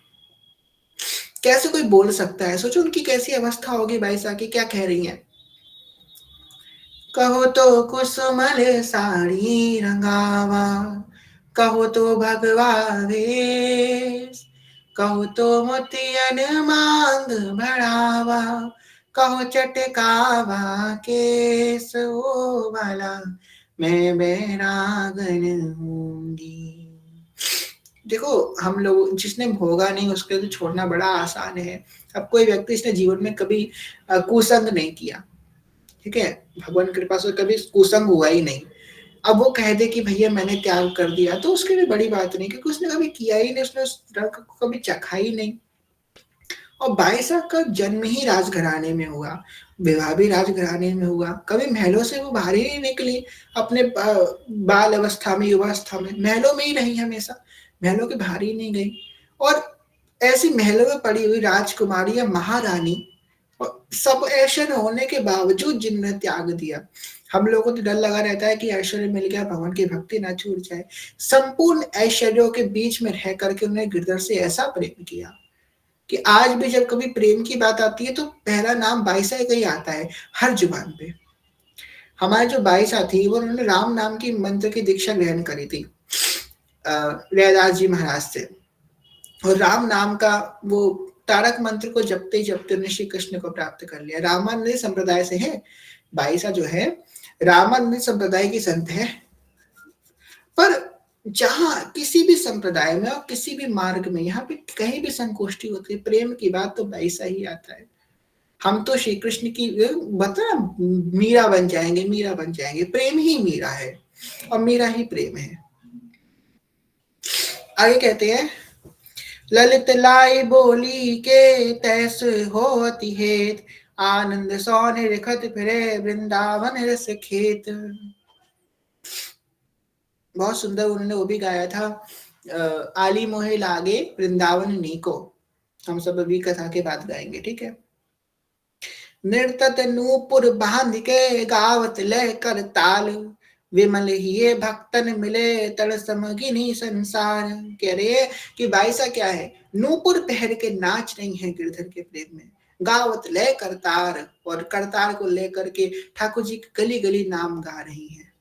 कैसे कोई बोल सकता है? सोचो उनकी कैसी अवस्था होगी। भाई साहब की क्या कह रही हैं? कहो तो कुसुमल साड़ी रंगावा, कहो तो भगवा वेश, कहो तो मोतियन मांग बढ़ावा, कहो चटकावा केस ओ वाला, मैं बैरागन होंगी। देखो, हम लोग जिसने भोगा नहीं उसके लिए छोड़ना बड़ा आसान है। अब कोई व्यक्ति इसने जीवन में कभी कुसंग नहीं किया, ठीक है, भगवान की कृपा से कभी कुसंग हुआ ही नहीं। अब वो कह दे कि भैया मैंने त्याग कर दिया, तो उसके लिए बड़ी बात नहीं, क्योंकि उसने कभी किया ही नहीं, उसने उस रंग को कभी चखा ही नहीं। और बाई साहब का जन्म ही राजघराने में हुआ, विवाह भी राजघराने में हुआ, कभी महलों से वो बाहर ही नहीं निकली। अपने बाल अवस्था में, युवावस्था में महलों में ही रही हमेशा, महलों के बाहर ही नहीं गई। और ऐसी महलों में पड़ी हुई राजकुमारी या महारानी, और सब ऐश्वर्य होने के बावजूद जिन्होंने त्याग दिया। हम लोगों को तो डर लगा रहता है कि ऐश्वर्य मिल गया, भगवान की भक्ति ना छूट जाए। संपूर्ण ऐश्वर्यों के बीच में रह करके उन्होंने गिरधर से ऐसा प्रेम किया कि आज भी जब कभी प्रेम की बात आती है तो पहला नाम बाईसा का ही आता है हर जुबान पे। हमारे जो बाईसा थी वो उन्होंने राम नाम की मंत्र की दीक्षा ग्रहण करी थी रैदास जी महाराज से, और राम नाम का वो तारक मंत्र को जपते जपते उन्हें श्री कृष्ण को प्राप्त कर लिया। रामानुज संप्रदाय से है बाईसा, जो है रामानुज संप्रदाय की संत है। पर जहां किसी भी संप्रदाय में और किसी भी मार्ग में, यहाँ पे कहीं भी संगोष्ठी होती है, प्रेम की बात तो बाईसा ही आता है। हम तो श्री कृष्ण की बता मीरा बन जाएंगे, मीरा बन जाएंगे। प्रेम ही मीरा है और मीरा ही प्रेम है। आगे कहते हैं, ललित लाई बोली के तैस होती हेत, आनंद सौने रिखत फिरे वृंदावन रस खेत। बहुत सुंदर उन्होंने वो भी गाया था, आली मोहे लागे वृंदावन नीको। हम सब अभी कथा के बाद गाएंगे, ठीक है। नृतत नूपुर बांध के गावत ले कर ताल, विमल हिये भक्तन मिले तड़ समगिनी संसार। कह रहे हैं कि बाईसा क्या है, नूपुर पहन के नाच रही है गिरधर के प्रेम में, गावत ले करतार, और करतार को लेकर के ठाकुर जी गली गली नाम गा रही है।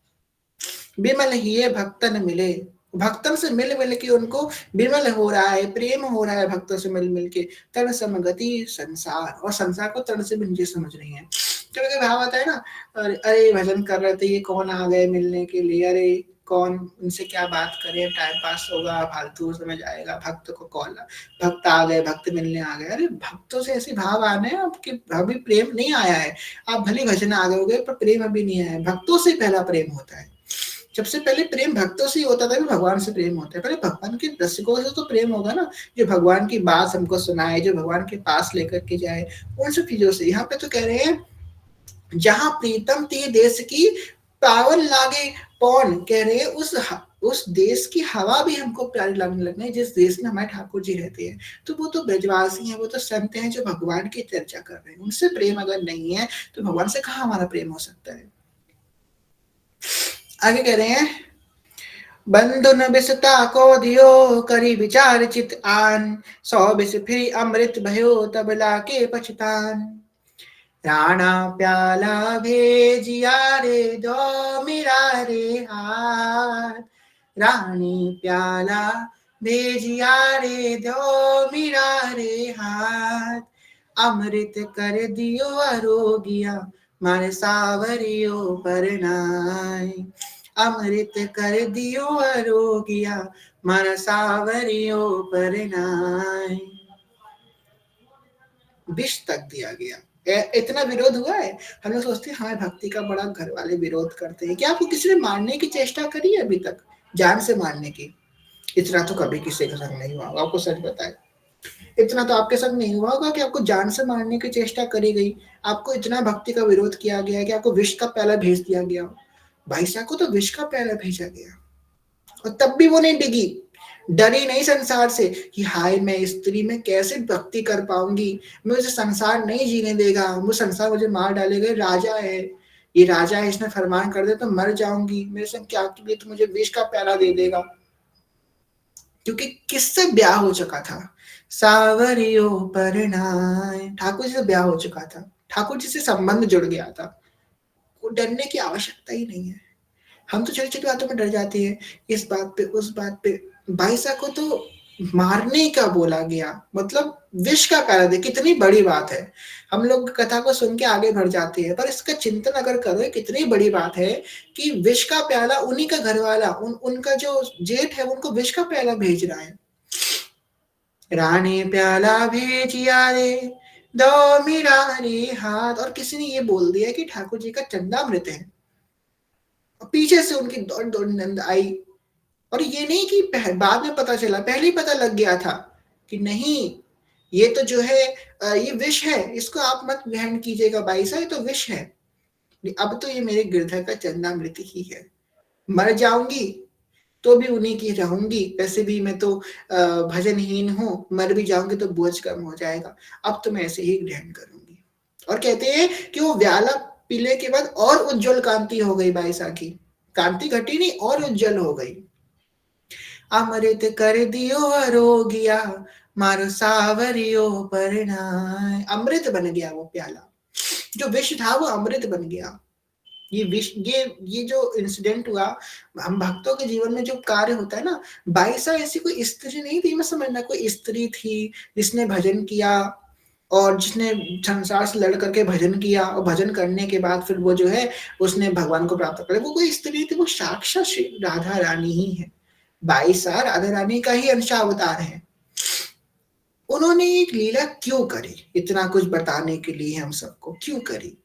विमल हिये भक्तन मिले, भक्तन से मिल मिल के उनको विमल हो रहा है, प्रेम हो रहा है भक्तों से मिल मिल के। तन समगति संसार, और संसार को तन से भी समझ रही है। कभी भाव आता है ना, अरे भजन कर रहे थे, ये कौन आ गए मिलने के लिए, अरे कौन, उनसे क्या बात करें, टाइम पास होगा, फालतू समझ आएगा, भक्त को कॉल, भक्त आ गए, भक्त मिलने आ गए। अरे भक्तों से ऐसे भाव आने हैं आपके, अभी प्रेम नहीं आया है। आप भले भजन आ गए होगे पर प्रेम अभी नहीं आया है। भक्तों से पहला प्रेम होता है। सबसे पहले प्रेम भक्तों से ही होता था, भगवान से प्रेम होता है। पहले भगवान के रसिकों से तो प्रेम होगा ना, जो भगवान की बात हमको सुनाए, जो भगवान के पास लेकर के जाए, उन सब चीजों से। यहाँ पे तो कह रहे हैं, जहां प्रीतम थी देश की पावन लागे पौन, कह रहे हैं उस देश की हवा भी हमको प्यारी लगने लगने, जिस देश में हमारे ठाकुर जी रहते हैं। तो वो तो ब्रजवासी हैं, वो तो संत हैं जो भगवान की चर्चा कर रहे हैं। उनसे प्रेम अगर नहीं है तो भगवान से कहाँ हमारा प्रेम हो सकता है। आगे कह रहे हैं, बंधु न बिसता को दियो करी विचार चित आन, सौ बिस फिर अमृत भयो तबला के पछतान। राणा प्याला भेजिया रे दो मेरा रे हाथ, रानी प्याला भेजिया रे दो मेरा रे हाथ, अमृत कर दियो अरोगिया मन सावरियो परनाय, अमृत कर दियो अरोगिया मन सावरियो परनाय। विष तक दिया गया। इतना विरोध हुआ है। हम लोग सोचते हैं हाँ भक्ति का बड़ा घर वाले विरोध करते हैं। क्या आपको किसी ने मारने की चेष्टा करी है अभी तक, जान से मारने की? इतना तो कभी किसी के संग नहीं हुआ, आपको सच बताए, इतना तो आपके संग नहीं हुआ होगा कि आपको जान से मारने की चेष्टा करी गई, आपको इतना भक्ति का विरोध किया गया कि आपको विष का प्याला भेज दिया गया। भाई साहब को तो विष का प्याला भेजा गया और तब भी वो नहीं डिगी। डरी नहीं संसार से कि हाय मैं स्त्री में कैसे भक्ति कर पाऊंगी, मुझे संसार नहीं जीने देगा, वो संसार मुझे मार डालेगा, राजा है, ये राजा है, इसने फरमान कर दिया तो मर जाऊंगी, मेरे संग क्या की तो मुझे विष का प्याला दे देगा। क्योंकि किससे ब्याह हो चुका था, सावरियो परिणाय, ठाकुर जी से ब्याह हो चुका था, ठाकुर जी से संबंध जुड़ गया था, वो डरने की आवश्यकता ही नहीं है। हम तो छोटी-छोटी बातों में डर जाते हैं, इस बात पे, उस बात पे। बाईसा को तो मारने का बोला गया, मतलब विष का प्याला दे, कितनी बड़ी बात है। हम लोग कथा को सुन के आगे बढ़ जाते हैं, पर इसका चिंतन अगर करो, कितनी बड़ी बात है कि विष का प्याला उन्हीं का घरवाला, उनका जो जेठ है, उनको विष का प्याला भेज रहा है। रानी प्याला भेजिया रे, दो मेरा रे हाथ, और किसी ने ये बोल दिया कि ठाकुर जी का चंदामृत है। पीछे से उनकी दौड़ दौड़ नंद आई, और ये नहीं कि बाद में पता चला, पहले ही पता लग गया था कि नहीं, ये तो जो है ये विष है, इसको आप मत ग्रहण कीजिएगा बाईसा, ये तो विष है। अब तो ये मेरे गिरधर का चंदामृत ही है, मर जाऊंगी तो भी उन्हीं की रहूंगी, वैसे भी मैं तो भजनहीन हूँ, मर भी जाऊंगी तो बोझ कम हो जाएगा, अब तो मैं ऐसे ही ग्रहण करूंगी। और कहते हैं कि वो व्याला पीले के बाद और उज्जवल कांति हो गई बाईसा की, कांति घटी नहीं और उज्जवल हो गई। अमृत कर दियो अरोगिया, मारो सावरियो परिणाय, अमृत बन गया वो प्याला, जो विष था वो अमृत बन गया। ये विष, ये जो इंसिडेंट हुआ, हम भक्तों के जीवन में जो कार्य होता है ना, बाईसा ऐसी कोई स्त्री नहीं थी, मैं समझना कोई स्त्री थी जिसने भजन किया, और जिसने संसार से लड़ करके भजन किया, और भजन करने के बाद फिर वो जो है उसने भगवान को प्राप्त कर, वो कोई स्त्री थी, वो साक्षात श्री राधा रानी ही है। बाईसा राधा रानी का ही अंशावतार है। उन्होंने एक लीला क्यों करी, इतना कुछ बताने के लिए हम सबको क्यों करी?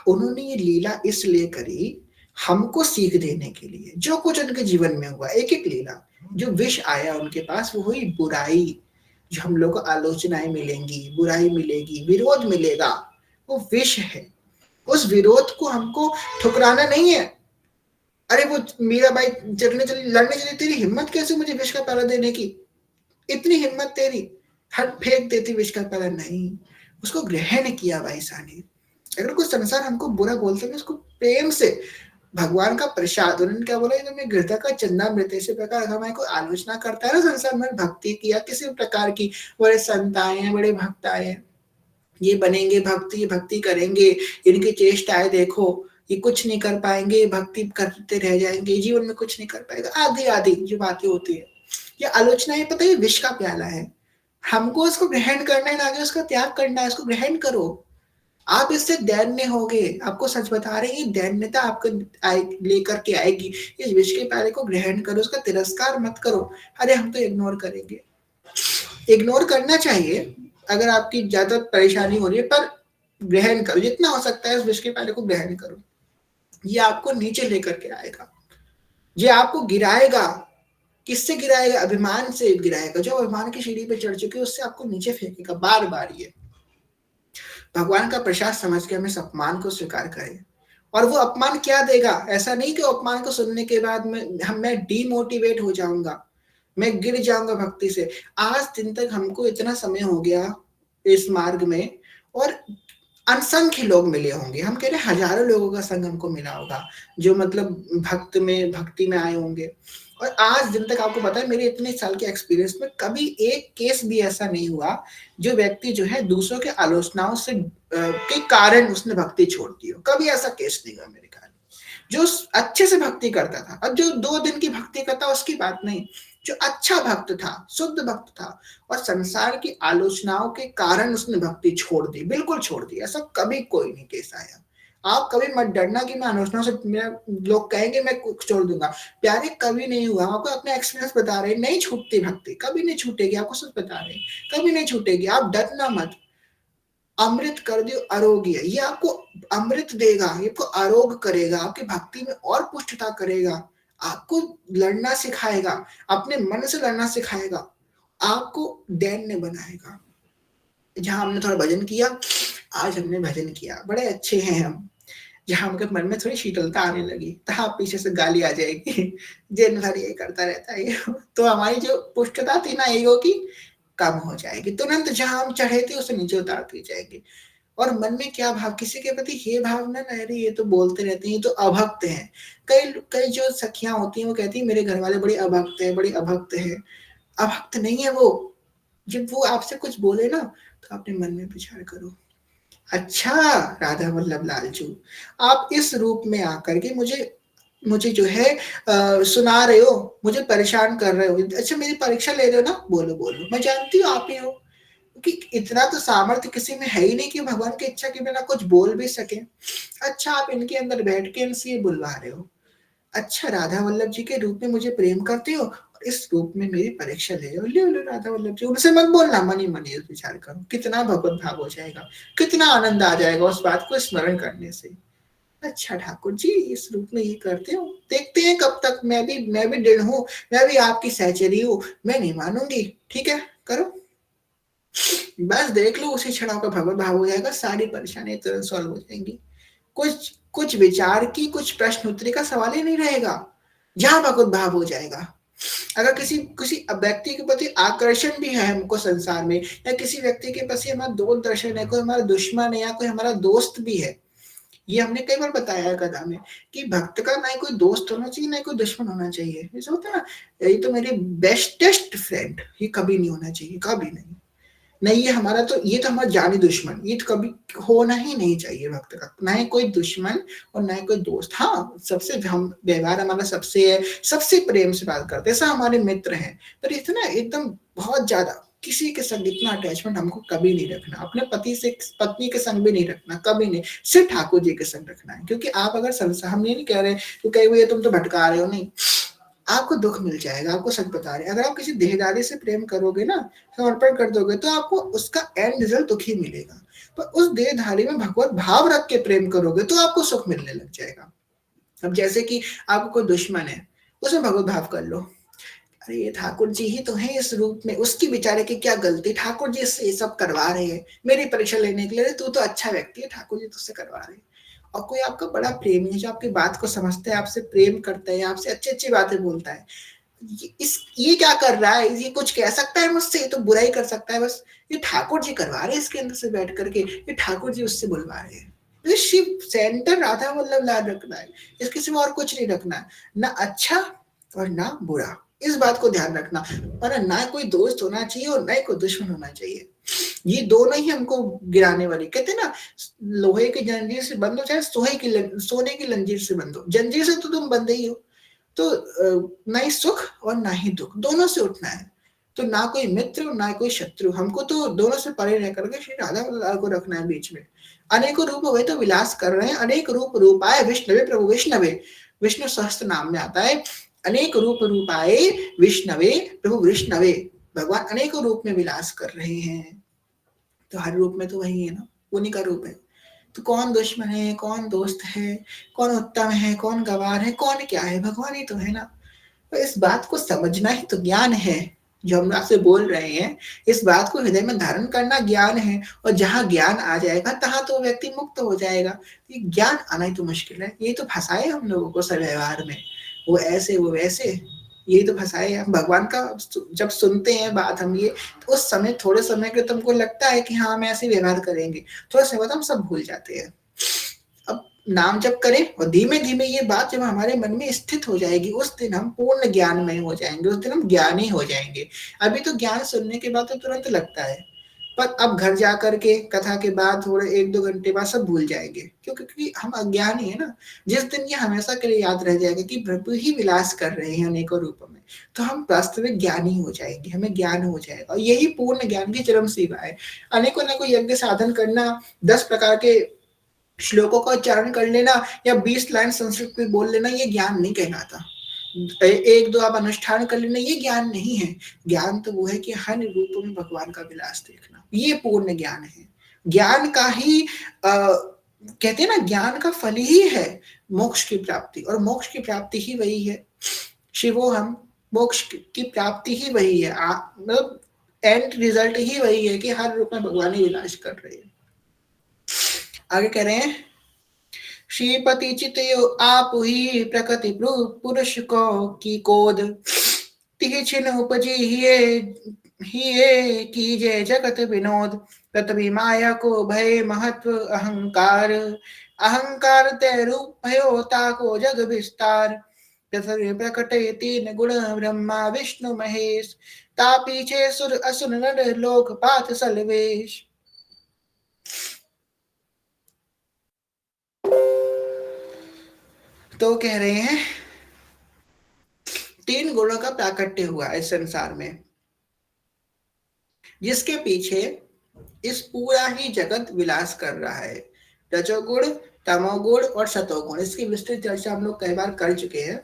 उन्होंने ये लीला इसलिए करी, हमको सीख देने के लिए। जो कुछ उनके जीवन में हुआ, एक एक लीला, जो विष आया उनके पास, वो हुई बुराई, जो हम लोग को आलोचनाएं मिलेंगी, बुराई मिलेगी, विरोध मिलेगा, वो विष है। उस विरोध को हमको ठुकराना नहीं है। अरे वो मीरा बाई लड़ने चली, तेरी हिम्मत कैसे मुझे विष का प्याला देने की, इतनी हिम्मत तेरी, हट फेंक देती विष का प्याला, नहीं, उसको ग्रहण किया बाईसा ने। अगर कोई संसार हमको बुरा बोलते हैं, उसको प्रेम से, भगवान का प्रसाद, उन्होंने क्या बोला, मैं गिरधा का चंदामृत, इसी प्रकार हमारे को आलोचना करता है ना संसार में, भक्ति किया किसी प्रकार की, बड़े संत आए हैं, बड़े भक्त आए हैं, ये बनेंगे भक्ति, ये भक्ति करेंगे, इनकी चेष्टाएं देखो, ये कुछ नहीं कर पाएंगे, भक्ति करते रह जाएंगे, जीवन में कुछ नहीं कर पाएगा, आदि आदि जो बातें होती है, ये आलोचना है, पता है विष का प्याला है, हमको उसको ग्रहण करना है, आगे उसका त्याग करना है, उसको ग्रहण करो। आप इससे दैन्य होगे, आपको सच बता रहे हैं, दैन्यता आपको लेकर के आएगी। इस विष के प्याले को ग्रहण करो, उसका तिरस्कार मत करो, अरे हम तो इग्नोर करेंगे। इग्नोर करना चाहिए अगर आपकी ज्यादा परेशानी हो रही है, पर ग्रहण करो, जितना हो सकता है इस विष के प्याले को ग्रहण करो। ये आपको नीचे लेकर के आएगा, ये आपको गिराएगा। किससे गिराएगा? अभिमान से गिराएगा। जो अभिमान की सीढ़ी पे चढ़ चुके उससे आपको नीचे फेंकेगा बार बार। ये भगवान का प्रसाद समझ के हमें इस अपमान को स्वीकार करें। और वो अपमान क्या देगा? ऐसा नहीं कि अपमान को सुनने के बाद मैं डीमोटिवेट हो जाऊंगा, मैं गिर जाऊंगा भक्ति से। आज दिन तक हमको इतना समय हो गया इस मार्ग में, और असंख्य लोग मिले होंगे, हम कह रहे हजारों लोगों का संग हमको मिला होगा, जो मतलब भक्ति में आए होंगे। और आज दिन तक आपको पता है, मेरे इतने साल के एक्सपीरियंस में कभी एक केस भी ऐसा नहीं हुआ जो व्यक्ति जो है दूसरों के आलोचनाओं से के कारण उसने भक्ति छोड़ दी हो। कभी ऐसा केस नहीं हुआ मेरे ख्याल। जो अच्छे से भक्ति करता था, अब जो 2 दिन की भक्ति करता उसकी बात नहीं, जो अच्छा भक्त था, शुद्ध भक्त था, और संसार की आलोचनाओं के कारण उसने भक्ति छोड़ दी, बिल्कुल छोड़ दी, ऐसा कभी कोई नहीं केस आया। आप कभी मत डरना कि मैं आलोचना से, मेरा लोग कहेंगे मैं छोड़ दूंगा, प्यारे कभी नहीं हुआ। आपको अपना एक्सपीरियंस बता रहे, नहीं छूटती भक्ति, कभी नहीं छूटेगी, आपको सच बता रहे, कभी नहीं छूटेगी। आप डरना मत। अमृत कर दियो आरोग्य, ये आपको अमृत देगा, ये आपको आरोग्य करेगा, आपकी भक्ति में और पुष्टता करेगा, आपको लड़ना सिखाएगा, अपने मन से लड़ना सिखाएगा, आपको दैन्य बनाएगा। जहां हमने थोड़ा भजन किया, आज हमने भजन किया, बड़े अच्छे हैं हम, जहाँ उनके मन में थोड़ी शीतलता आने लगी, तहाँ पीछे से गाली आ जाएगी, दिन भर ये करता रहता है ये। तो हमारी जो पुष्टता थी ना ईगो की, कम हो जाएगी। तुरंत जहाँ हम चढ़े थे उसे नीचे उतार दी जाएगी। और मन में क्या भाव, किसी के प्रति ये भावना ना, अरे ये तो बोलते रहते हैं, ये तो अभक्त हैं। कई कई जो सखियां होती हैं वो कहती है मेरे घर वाले बड़े अभक्त हैं, बड़े अभक्त हैं। अभक्त नहीं है वो। जब वो आपसे कुछ बोले ना, तो अपने मन में विचार करो, अच्छा राधा वल्लभ लालचू, आप इस रूप में आकर के मुझे मुझे जो है सुना रहे हो, मुझे परेशान कर रहे हो, अच्छा मेरी परीक्षा ले रहे हो ना, बोलो बोलो, मैं जानती हूँ आप ही हो। क्योंकि इतना तो सामर्थ्य किसी में है ही नहीं कि भगवान की इच्छा के बिना कुछ बोल भी सके। अच्छा आप इनके अंदर बैठ के इनसे ये बुलवा रहे हो, अच्छा राधा वल्लभ जी के रूप में मुझे प्रेम करते हो और इस रूप में मेरी परीक्षा ले रहे हो, ले लो राधा वल्लभ जी, उनसे मत बोलना, मन ही मन विचार करो, कितना भगवत भाव हो जाएगा, कितना आनंद आ जाएगा उस बात को स्मरण करने से। अच्छा ठाकुर जी इस रूप में ये करते हो, देखते हैं कब तक, मैं भी दृढ़ हूँ, मैं भी आपकी सहचरी हूँ, मैं नहीं मानूंगी, ठीक है करो। बस देख लो उसी क्षण आपका भगवत भाव हो जाएगा, सारी परेशानी तुरंत सॉल्व हो जाएंगी। कुछ कुछ विचार की, कुछ प्रश्न उत्तरी का सवाल ही नहीं रहेगा, जहां भगवत भाव हो जाएगा। अगर किसी किसी व्यक्ति के प्रति आकर्षण भी है हमको संसार में, या किसी व्यक्ति के प्रति हमारा दो दर्शन है, कोई हमारा दुश्मन है या कोई हमारा दोस्त भी है, ये हमने कई बार बताया है कथा में कि भक्त का ना कोई दोस्त होना चाहिए ना कोई दुश्मन होना चाहिए। ऐसा होता है ना, ये तो मेरे बेस्टेस्ट फ्रेंड, ये कभी नहीं होना चाहिए, कभी नहीं। नहीं ये हमारा तो, ये तो हमारा जानी दुश्मन, ये तो कभी होना ही नहीं चाहिए भक्त का, ना ही कोई दुश्मन और ना ही कोई दोस्त। हाँ सबसे हम व्यवहार हमारा सबसे है, सबसे प्रेम से बात करते हैं, ऐसा हमारे मित्र हैं, पर इतना एकदम बहुत ज्यादा किसी के संग इतना अटैचमेंट हमको कभी नहीं रखना, अपने पति से पत्नी के संग भी नहीं रखना, कभी नहीं, सिर्फ ठाकुर जी के संग रखना है। क्योंकि आप अगर संसार, हम ये नहीं कह रहे कि कहीं हुए तुम तो भटका रहे हो, नहीं, आपको दुख मिल जाएगा, आपको सच बता रहे हैं। अगर आप किसी देहदारी से प्रेम करोगे ना, समर्पण कर दोगे, तो आपको उसका एंड रिजल्ट दुख ही मिलेगा। पर उस देहधारी में भगवत भाव रख के प्रेम करोगे तो आपको सुख मिलने लग जाएगा। अब जैसे कि आपको कोई दुश्मन है, उसमें भगवत भाव कर लो, अरे ये ठाकुर जी ही तो है इस रूप में, उसकी बेचारे की क्या गलती, ठाकुर जी इससे ये सब करवा रहे हैं, मेरी परीक्षा लेने के लिए, तू तो अच्छा व्यक्ति है, ठाकुर जी तुझसे करवा रहे हैं। और कोई आपका बड़ा प्रेमी है जो आपकी बात को समझता है, आपसे प्रेम करता है, आपसे अच्छी अच्छी बातें बोलता है, ये क्या कर रहा है, ये कुछ कह सकता है मुझसे, ये तो बुरा ही कर सकता है, बस ये ठाकुर जी करवा रहे हैं इसके अंदर से बैठ करके, ये ठाकुर जी उससे बुलवा रहे हैं। तो शिव सेंटर राधा वल्लभ लाल रखना है, इसके सिवा और कुछ नहीं रखना है, ना अच्छा और ना बुरा, इस बात को ध्यान रखना। और ना कोई दोस्त होना चाहिए और ना ही कोई दुश्मन होना चाहिए, ये दोनों ही हमको गिराने वाली, कहते हैं ना लोहे की जंजीर से बंद हो चाहे सोने की लंजीर से बंद हो, जंजीर से तो तुम बंधे ही हो। तो ना ही सुख और ना ही दुख, दोनों से उठना है। तो ना कोई मित्र और ना कोई शत्रु, हमको तो दोनों से परे रह करके श्री राधा लाल को रखना है बीच में। अनेकों रूप हुए तो विलास कर रहे हैं, अनेक रूप रूपाए विष्णवे प्रभु विष्णवे, विष्णु सहस्त्र नाम में आता है, अनेक रूप रूपाए विष्णवे प्रभु विष्णवे, भगवान अनेकों रूप में विलास कर रहे हैं। तो हर रूप में तो वही है ना, उन्हीं का रूप है। तो कौन दुश्मन है, कौन दोस्त है, कौन उत्तम है, कौन गवार है, कौन क्या है, भगवान ही तो है ना। तो इस बात को समझना ही तो ज्ञान है, जो हम आपसे बोल रहे हैं, इस बात को हृदय में धारण करना ज्ञान है। और जहां ज्ञान आ जाएगा तहां तो व्यक्ति मुक्त हो जाएगा। ये ज्ञान आना ही तो मुश्किल है, ये तो फंसाए हम लोगों को सब व्यवहार में, वो ऐसे वो वैसे, ये तो फंसाए हम। भगवान का जब सुनते हैं बात हम ये, तो उस समय थोड़े समय के तुमको लगता है कि हाँ हम ऐसे व्यवहार करेंगे, थोड़ा समय बाद हम सब भूल जाते हैं। अब नाम जप करें और धीमे धीमे ये बात जब हमारे मन में स्थित हो जाएगी, उस दिन हम पूर्ण ज्ञान में हो जाएंगे, उस दिन हम ज्ञानी हो जाएंगे। अभी तो ज्ञान सुनने के बाद तो तुरंत लगता है, पर अब घर जा करके कथा के बाद थोड़े 1-2 घंटे बाद सब भूल जाएंगे, क्योंकि हम अज्ञानी है ना। जिस दिन ये हमेशा के लिए याद रह जाएगा कि प्रभु ही विलास कर रहे हैं अनेकों रूपों में, तो हम वास्तविक ज्ञानी हो जाएंगे, हमें ज्ञान हो जाएगा। और यही पूर्ण ज्ञान की चरम सीमा है। अनेकों अनेकों यज्ञ साधन करना, 10 प्रकार के श्लोकों का उच्चारण कर लेना या 20 लाइन संस्कृत में बोल लेना, ये ज्ञान नहीं कहलाता। 1-2 आप अनुष्ठान कर लेना, ये ज्ञान नहीं है। ज्ञान तो वो है कि हर रूपों में भगवान का विलास देखना, ये पूर्ण ज्ञान है। ज्ञान का ही कहते हैं ना, ज्ञान का फल ही है मोक्ष की प्राप्ति, और मोक्ष की प्राप्ति ही वही है शिवो हम, मोक्ष की प्राप्ति ही वही है, मतलब एंड रिजल्ट ही वही है कि हर रूप में भगवान ही विलास कर रहे हैं। आगे कह रहे हैं श्रीपति चितयो आप ही प्रकृति पुरुष को की कोद, तिहि छिन उपजी हिये कीजे जगत विनोद, तत्वी माया को भय महत्व अहंकार, अहंकार ते रूप भयो ताको जग विस्तार, तत्व प्रकटे तीन गुण ब्रह्मा विष्णु महेश, ता पीछे सुर असुर नर लोक पात सलवेश। तो कह रहे हैं तीन गुणों का प्राकट्य हुआ इस संसार में, जिसके पीछे इस पूरा ही जगत विलास कर रहा है। रजोगुण, तमोगुण और सतोगुण, इसकी विस्तृत चर्चा हम लोग कई बार कर चुके हैं।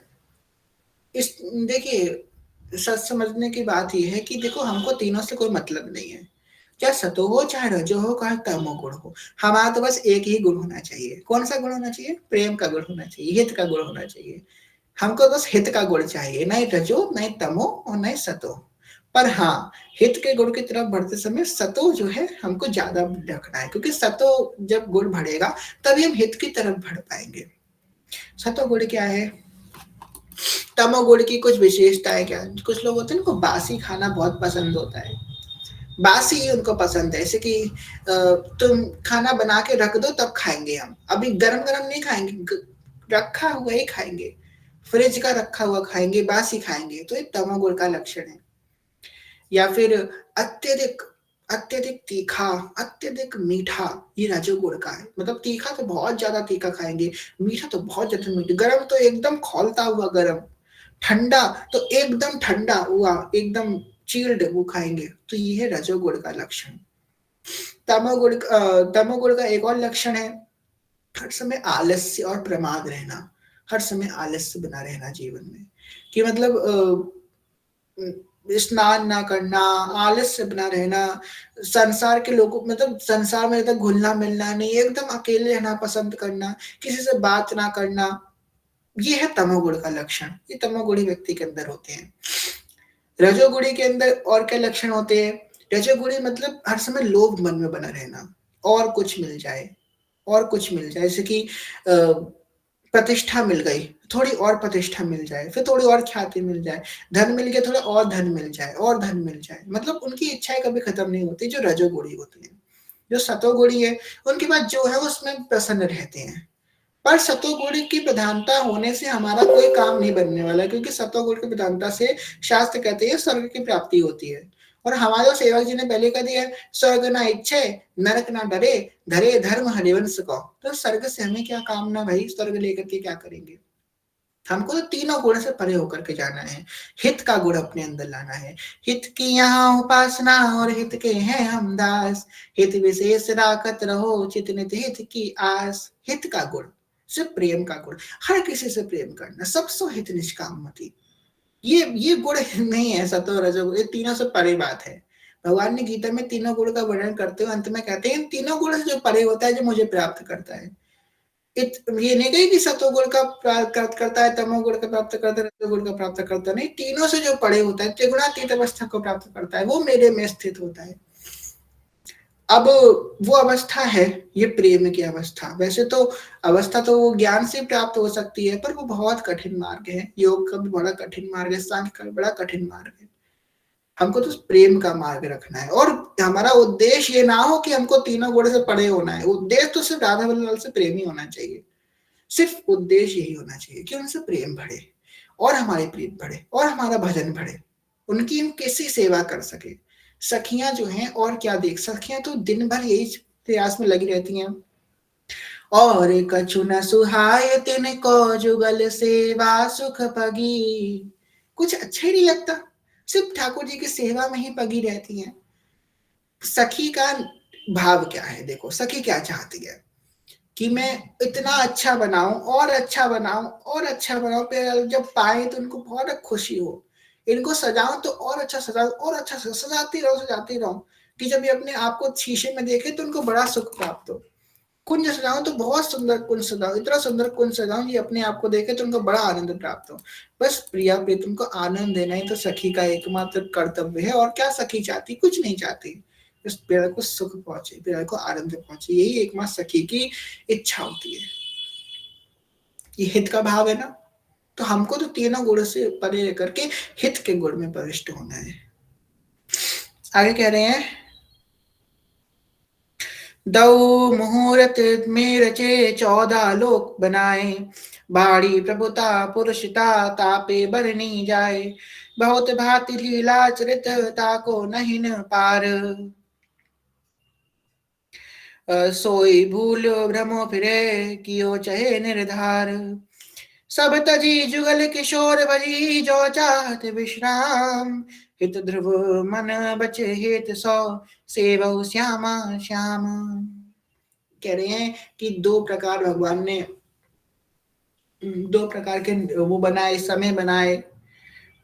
इस देखिए सच समझने की बात यह है कि देखो हमको तीनों से कोई मतलब नहीं है, चाहे सतो हो चाहे रजो हो चाहे तमो गुण हो, हमारा तो बस एक ही गुण होना चाहिए। कौन सा गुण होना चाहिए? प्रेम का गुण होना चाहिए, हित का गुण होना चाहिए। हमको बस हित का गुण चाहिए, नहीं रजो नहीं तमो और नहीं सतो। पर हाँ, हित के गुण की तरफ बढ़ते समय सतो जो है हमको ज्यादा रखना है, क्योंकि सतो जब गुण बढ़ेगा तभी हम हित की तरफ बढ़ पाएंगे। सतो गुण क्या है? तमोगुण की कुछ विशेषताएं क्या? कुछ लोग होते हैं उनको बासी खाना बहुत पसंद होता है, बासी ही उनको पसंद है। जैसे कि तुम खाना बना के रख दो तब खाएंगे, हम अभी गरम गरम नहीं खाएंगे, रखा हुआ ही खाएंगे, फ्रिज का रखा हुआ खाएंगे, बासी खाएंगे, तो ये तमोगुण का लक्षण है। या फिर अत्यधिक अत्यधिक तीखा, अत्यधिक मीठा, ये रजोगुण का है। मतलब तीखा तो बहुत ज्यादा तीखा खाएंगे, मीठा तो बहुत ज्यादा मीठा, गरम तो एकदम खौलता हुआ गरम, ठंडा तो एकदम ठंडा हुआ, एकदम चिल्ड वो खाएंगे, तो ये है रजोगुण का लक्षण। तमोगुण का एक और लक्षण है हर समय आलस्य और प्रमाद रहना, हर समय आलस्य बना रहना जीवन में, कि मतलब स्नान ना करना, आलस्य बना रहना, संसार के लोगों मतलब संसार में एकदम घुलना मिलना नहीं, एकदम अकेले रहना पसंद करना, किसी से बात ना करना, ये है तमोगुण का लक्षण। ये तमोगुणी व्यक्ति के अंदर होते हैं। रजोगुणी के अंदर और क्या लक्षण होते हैं? रजोगुणी मतलब हर समय लोभ मन में बना रहना, और कुछ मिल जाए, और कुछ मिल जाए, जैसे कि प्रतिष्ठा मिल गई, थोड़ी और प्रतिष्ठा मिल जाए, फिर थोड़ी और ख्याति मिल जाए, धन मिल गया थोड़ा और धन मिल जाए, और धन मिल जाए, मतलब उनकी इच्छाएं कभी खत्म नहीं होती, जो रजोगुणी होती है। जो सतोगुणी है उनके पास जो है उसमें प्रसन्न रहते हैं। पर सतोगुण की प्रधानता होने से हमारा कोई काम नहीं बनने वाला, क्योंकि सतोगुण की प्रधानता से शास्त्र कहते हैं स्वर्ग की प्राप्ति होती है। और हमारे जो सेवक जी ने पहले कह दिया है, स्वर्ग ना इच्छे नरक ना डरे, धरे धर्म हरिवंश को। तो स्वर्ग से हमें क्या कामना भाई, स्वर्ग लेकर के क्या करेंगे? हमको तो तीनों गुण से परे होकर के जाना है, हित का गुण अपने अंदर लाना है। हित की यहाँ उपासना और हित के हैं हम दास, हित विशेष राखत रहो चित नित हित की आस। हित का गुण, सिर्फ प्रेम का गुण, हर किसी से प्रेम करना, सबसे हित निष्कामति, ये गुण नहीं है सतो रजोगुण, ये तीनों से परे बात है। भगवान ने गीता में तीनों गुण का वर्णन करते हुए अंत में कहते हैं, इन तीनों गुण से जो परे होता है, जो मुझे प्राप्त करता है। ये नहीं कही कि सतोगुण का प्राप्त करता है, तमोगुण का प्राप्त करता है, रजोगुण का प्राप्त करता नहीं, तीनों से जो परे होता है, त्रिगुणातीत अवस्था को प्राप्त करता है, वो मेरे में स्थित होता है। अब वो अवस्था है ये प्रेम की अवस्था। वैसे तो अवस्था तो वो ज्ञान से प्राप्त हो सकती है, पर वो बहुत कठिन मार्ग है, योग का भी बड़ा कठिन मार्ग है, सांख्य का भी बड़ा कठिन मार्ग है। हमको तो प्रेम का मार्ग रखना है, और हमारा उद्देश्य ये ना हो कि हमको तीनों गुण से परे होना है। उद्देश्य तो सिर्फ राधा वल्लभ से प्रेम ही होना चाहिए, सिर्फ उद्देश्य यही होना चाहिए कि उनसे प्रेम बढ़े, और हमारी प्रीत बढ़े, और हमारा भजन बढ़े, उनकी हम कैसी सेवा कर सके। सखियां जो हैं और क्या देख, सखियां तो दिन भर यही प्रयास में लगी रहती हैं, और कछु न सुहाय तिनको जुगल सेवा सुख पगी। कुछ अच्छा ही नहीं लगता, सिर्फ ठाकुर जी की सेवा में ही पगी रहती हैं। सखी का भाव क्या है? देखो सखी क्या चाहती है कि मैं इतना अच्छा बनाऊं और अच्छा बनाऊं और अच्छा बनाऊं, फिर जब पाए तो उनको बहुत खुशी हो, इनको सजाऊं तो और अच्छा सजाऊं, और अच्छा सजाती रहो, कि जब ये अपने आप को शीशे में देखे तो उनको बड़ा सुख प्राप्त हो। कुंज सजाऊं तो बहुत सुंदर कुंज सजाऊं, इतना सुंदर कुंज सजाऊं ये अपने आप को देखे तो उनको बड़ा आनंद प्राप्त हो। बस प्रिया प्रीतम को आनंद देना ही तो सखी का एकमात्र कर्तव्य है। और क्या सखी चाहती? कुछ नहीं चाहती, बस प्रिया को सुख पहुंचे, प्रिया को आनंद पहुंचे, यही एकमात्र सखी की इच्छा होती है। ये हित का भाव है ना, तो हमको तो तीनों गुण से परे रह करके हित के गुण में प्रविष्ट होना है। आगे कह रहे हैं, दो मुहूर्त में रचे 14 लोक बनाए, बाड़ी प्रभुता पुरुषता तापे बरनी जाए, बहुत भांति लीला चरित ताको नहीं न पार, सोई भूल भ्रमो फिरे कियो चहे निर्धार, सब तजी जुगल किशोर भजी जो चाहत विश्राम, हित ध्रुव मन बचे हित सौ सेवौ श्यामा श्याम। कह रहे हैं कि दो प्रकार भगवान ने, दो प्रकार के वो बनाए, समय बनाए,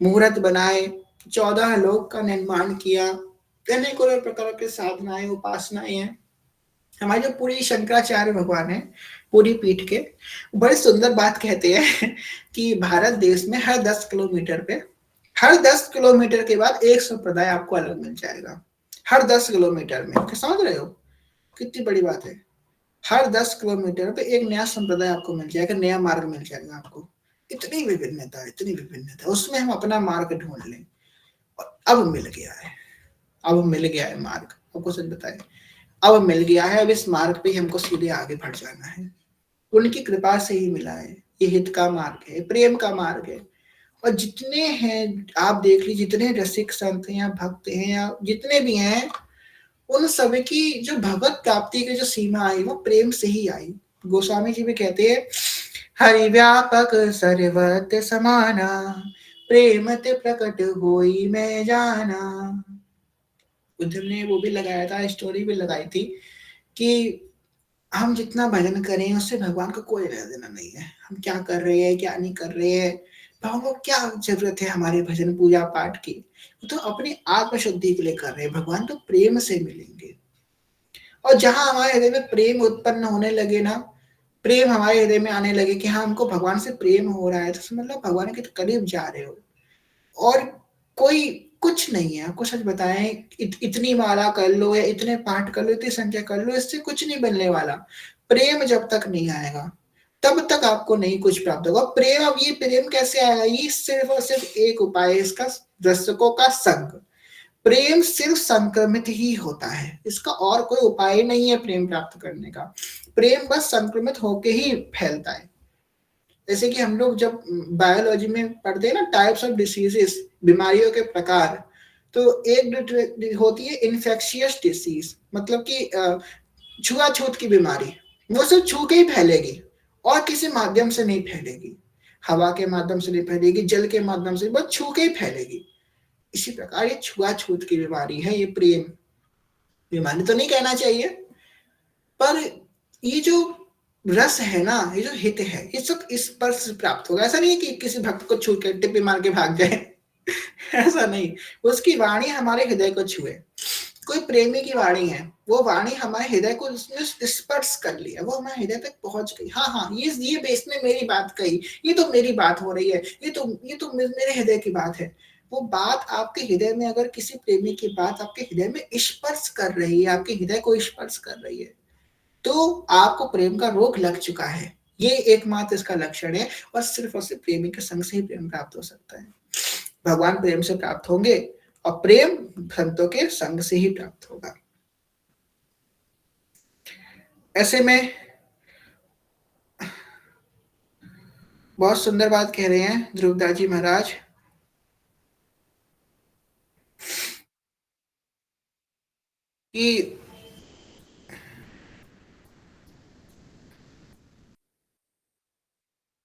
मुहूर्त बनाए, 14 लोक का निर्माण किया, अनेकों प्रकार के साधनाएं उपासनाएं हैं। हमारे जो पूरी शंकराचार्य भगवान है पूरी पीठ के, बड़ी सुंदर बात कहते हैं कि भारत देश में हर 10 किलोमीटर के बाद एक संप्रदाय आपको अलग मिल जाएगा। हर 10 किलोमीटर में, क्या समझ रहे हो कितनी बड़ी बात है। हर 10 किलोमीटर पे एक नया संप्रदाय आपको मिल जाएगा, नया मार्ग मिल जाएगा आपको। इतनी विभिन्नता, इतनी विभिन्नता, उसमें हम अपना मार्ग ढूंढ लें। और अब मिल गया है, अब मिल गया है मार्ग। आपको सच बताए, अब मिल गया है, अब इस मार्ग पे हमको सीधे आगे बढ़ जाना है। उनकी कृपा से ही मिला है। ये हित का मार्ग है, प्रेम का मार्ग है। और जितने हैं आप देख लीजिए, जितने रसिक संत हैं या भक्त हैं या जितने भी हैं, उन सभी की जो भगवत प्राप्ति की जो सीमा आई वो प्रेम से ही आई। गोस्वामी जी भी कहते हैं, हरि व्यापक सर्वत्र समाना, प्रेम ते प्रकट होई मैं जाना। उद्धव ने वो भी लगाया था, स्टोरी भी लगाई थी कि हम जितना भजन करें उससे भगवान को कोई लेना देना नहीं है। हम क्या कर रहे हैं, क्या नहीं कर रहे हैं, भगवान को क्या जरूरत है हमारे भजन पूजा पाठ की। वो तो अपनी आत्म शुद्धि के लिए कर रहे हैं, भगवान तो प्रेम से मिलेंगे। और जहां हमारे हृदय में प्रेम उत्पन्न होने लगे ना, प्रेम हमारे हृदय में आने लगे कि हाँ हमको भगवान से प्रेम हो रहा है, तो मतलब भगवान के करीब जा रहे हो। और कोई कुछ नहीं है, आपको सच बताएं, इतनी माला कर लो या इतने पाठ कर लो, इतनी संख्या कर लो, इससे कुछ नहीं बनने वाला। प्रेम जब तक नहीं आएगा तब तक आपको नहीं कुछ प्राप्त होगा। प्रेम, अब ये प्रेम कैसे आएगा, ये सिर्फ और सिर्फ एक उपाय है इसका, दर्शकों का संग। प्रेम सिर्फ संक्रमित ही होता है, इसका और कोई उपाय नहीं है प्रेम प्राप्त करने का। प्रेम बस संक्रमित होके ही फैलता है। जैसे कि हम लोग जब बायोलॉजी में पढ़ते हैं ना, टाइप्स ऑफ डिसीजेस, बीमारियों के प्रकार, तो एक होती है इन्फेक्शियस डिसीज, मतलब कि छुआछूत की बीमारी। वो सिर्फ छू के ही फैलेगी और किसी माध्यम से नहीं फैलेगी, हवा के माध्यम से नहीं फैलेगी, जल के माध्यम से, बस छू के ही फैलेगी। इसी प्रकार ये छुआछूत की बीमारी है, ये प्रेम बीमारी तो नहीं कहना चाहिए, पर ये जो रस है ना, ये जो हित है, ये सब इस पर से प्राप्त होगा। ऐसा नहीं है कि किसी भक्त को छू के टिप्पी मार के भाग जाए ऐसा नहीं, उसकी वाणी हमारे हृदय को छुए। कोई प्रेमी की वाणी है, वो वाणी हमारे हृदय को उसने स्पर्श कर लिया, वो हमारे हृदय तक पहुंच गई। हाँ हाँ, ये इसने मेरी बात कही, ये तो मेरी बात हो रही है, ये तो मेरे हृदय की बात है। वो बात आपके हृदय में, अगर किसी प्रेमी की बात आपके हृदय में स्पर्श कर रही है, आपके हृदय को स्पर्श कर रही है, तो आपको प्रेम का रोग लग चुका है। ये एकमात्र इसका लक्षण है। और सिर्फ प्रेमी के संग से ही प्रेम प्राप्त हो सकता है। भगवान प्रेम से प्राप्त होंगे और प्रेम संतों के संग से ही प्राप्त होगा। ऐसे में बहुत सुंदर बात कह रहे हैं ध्रुवदास जी महाराज कि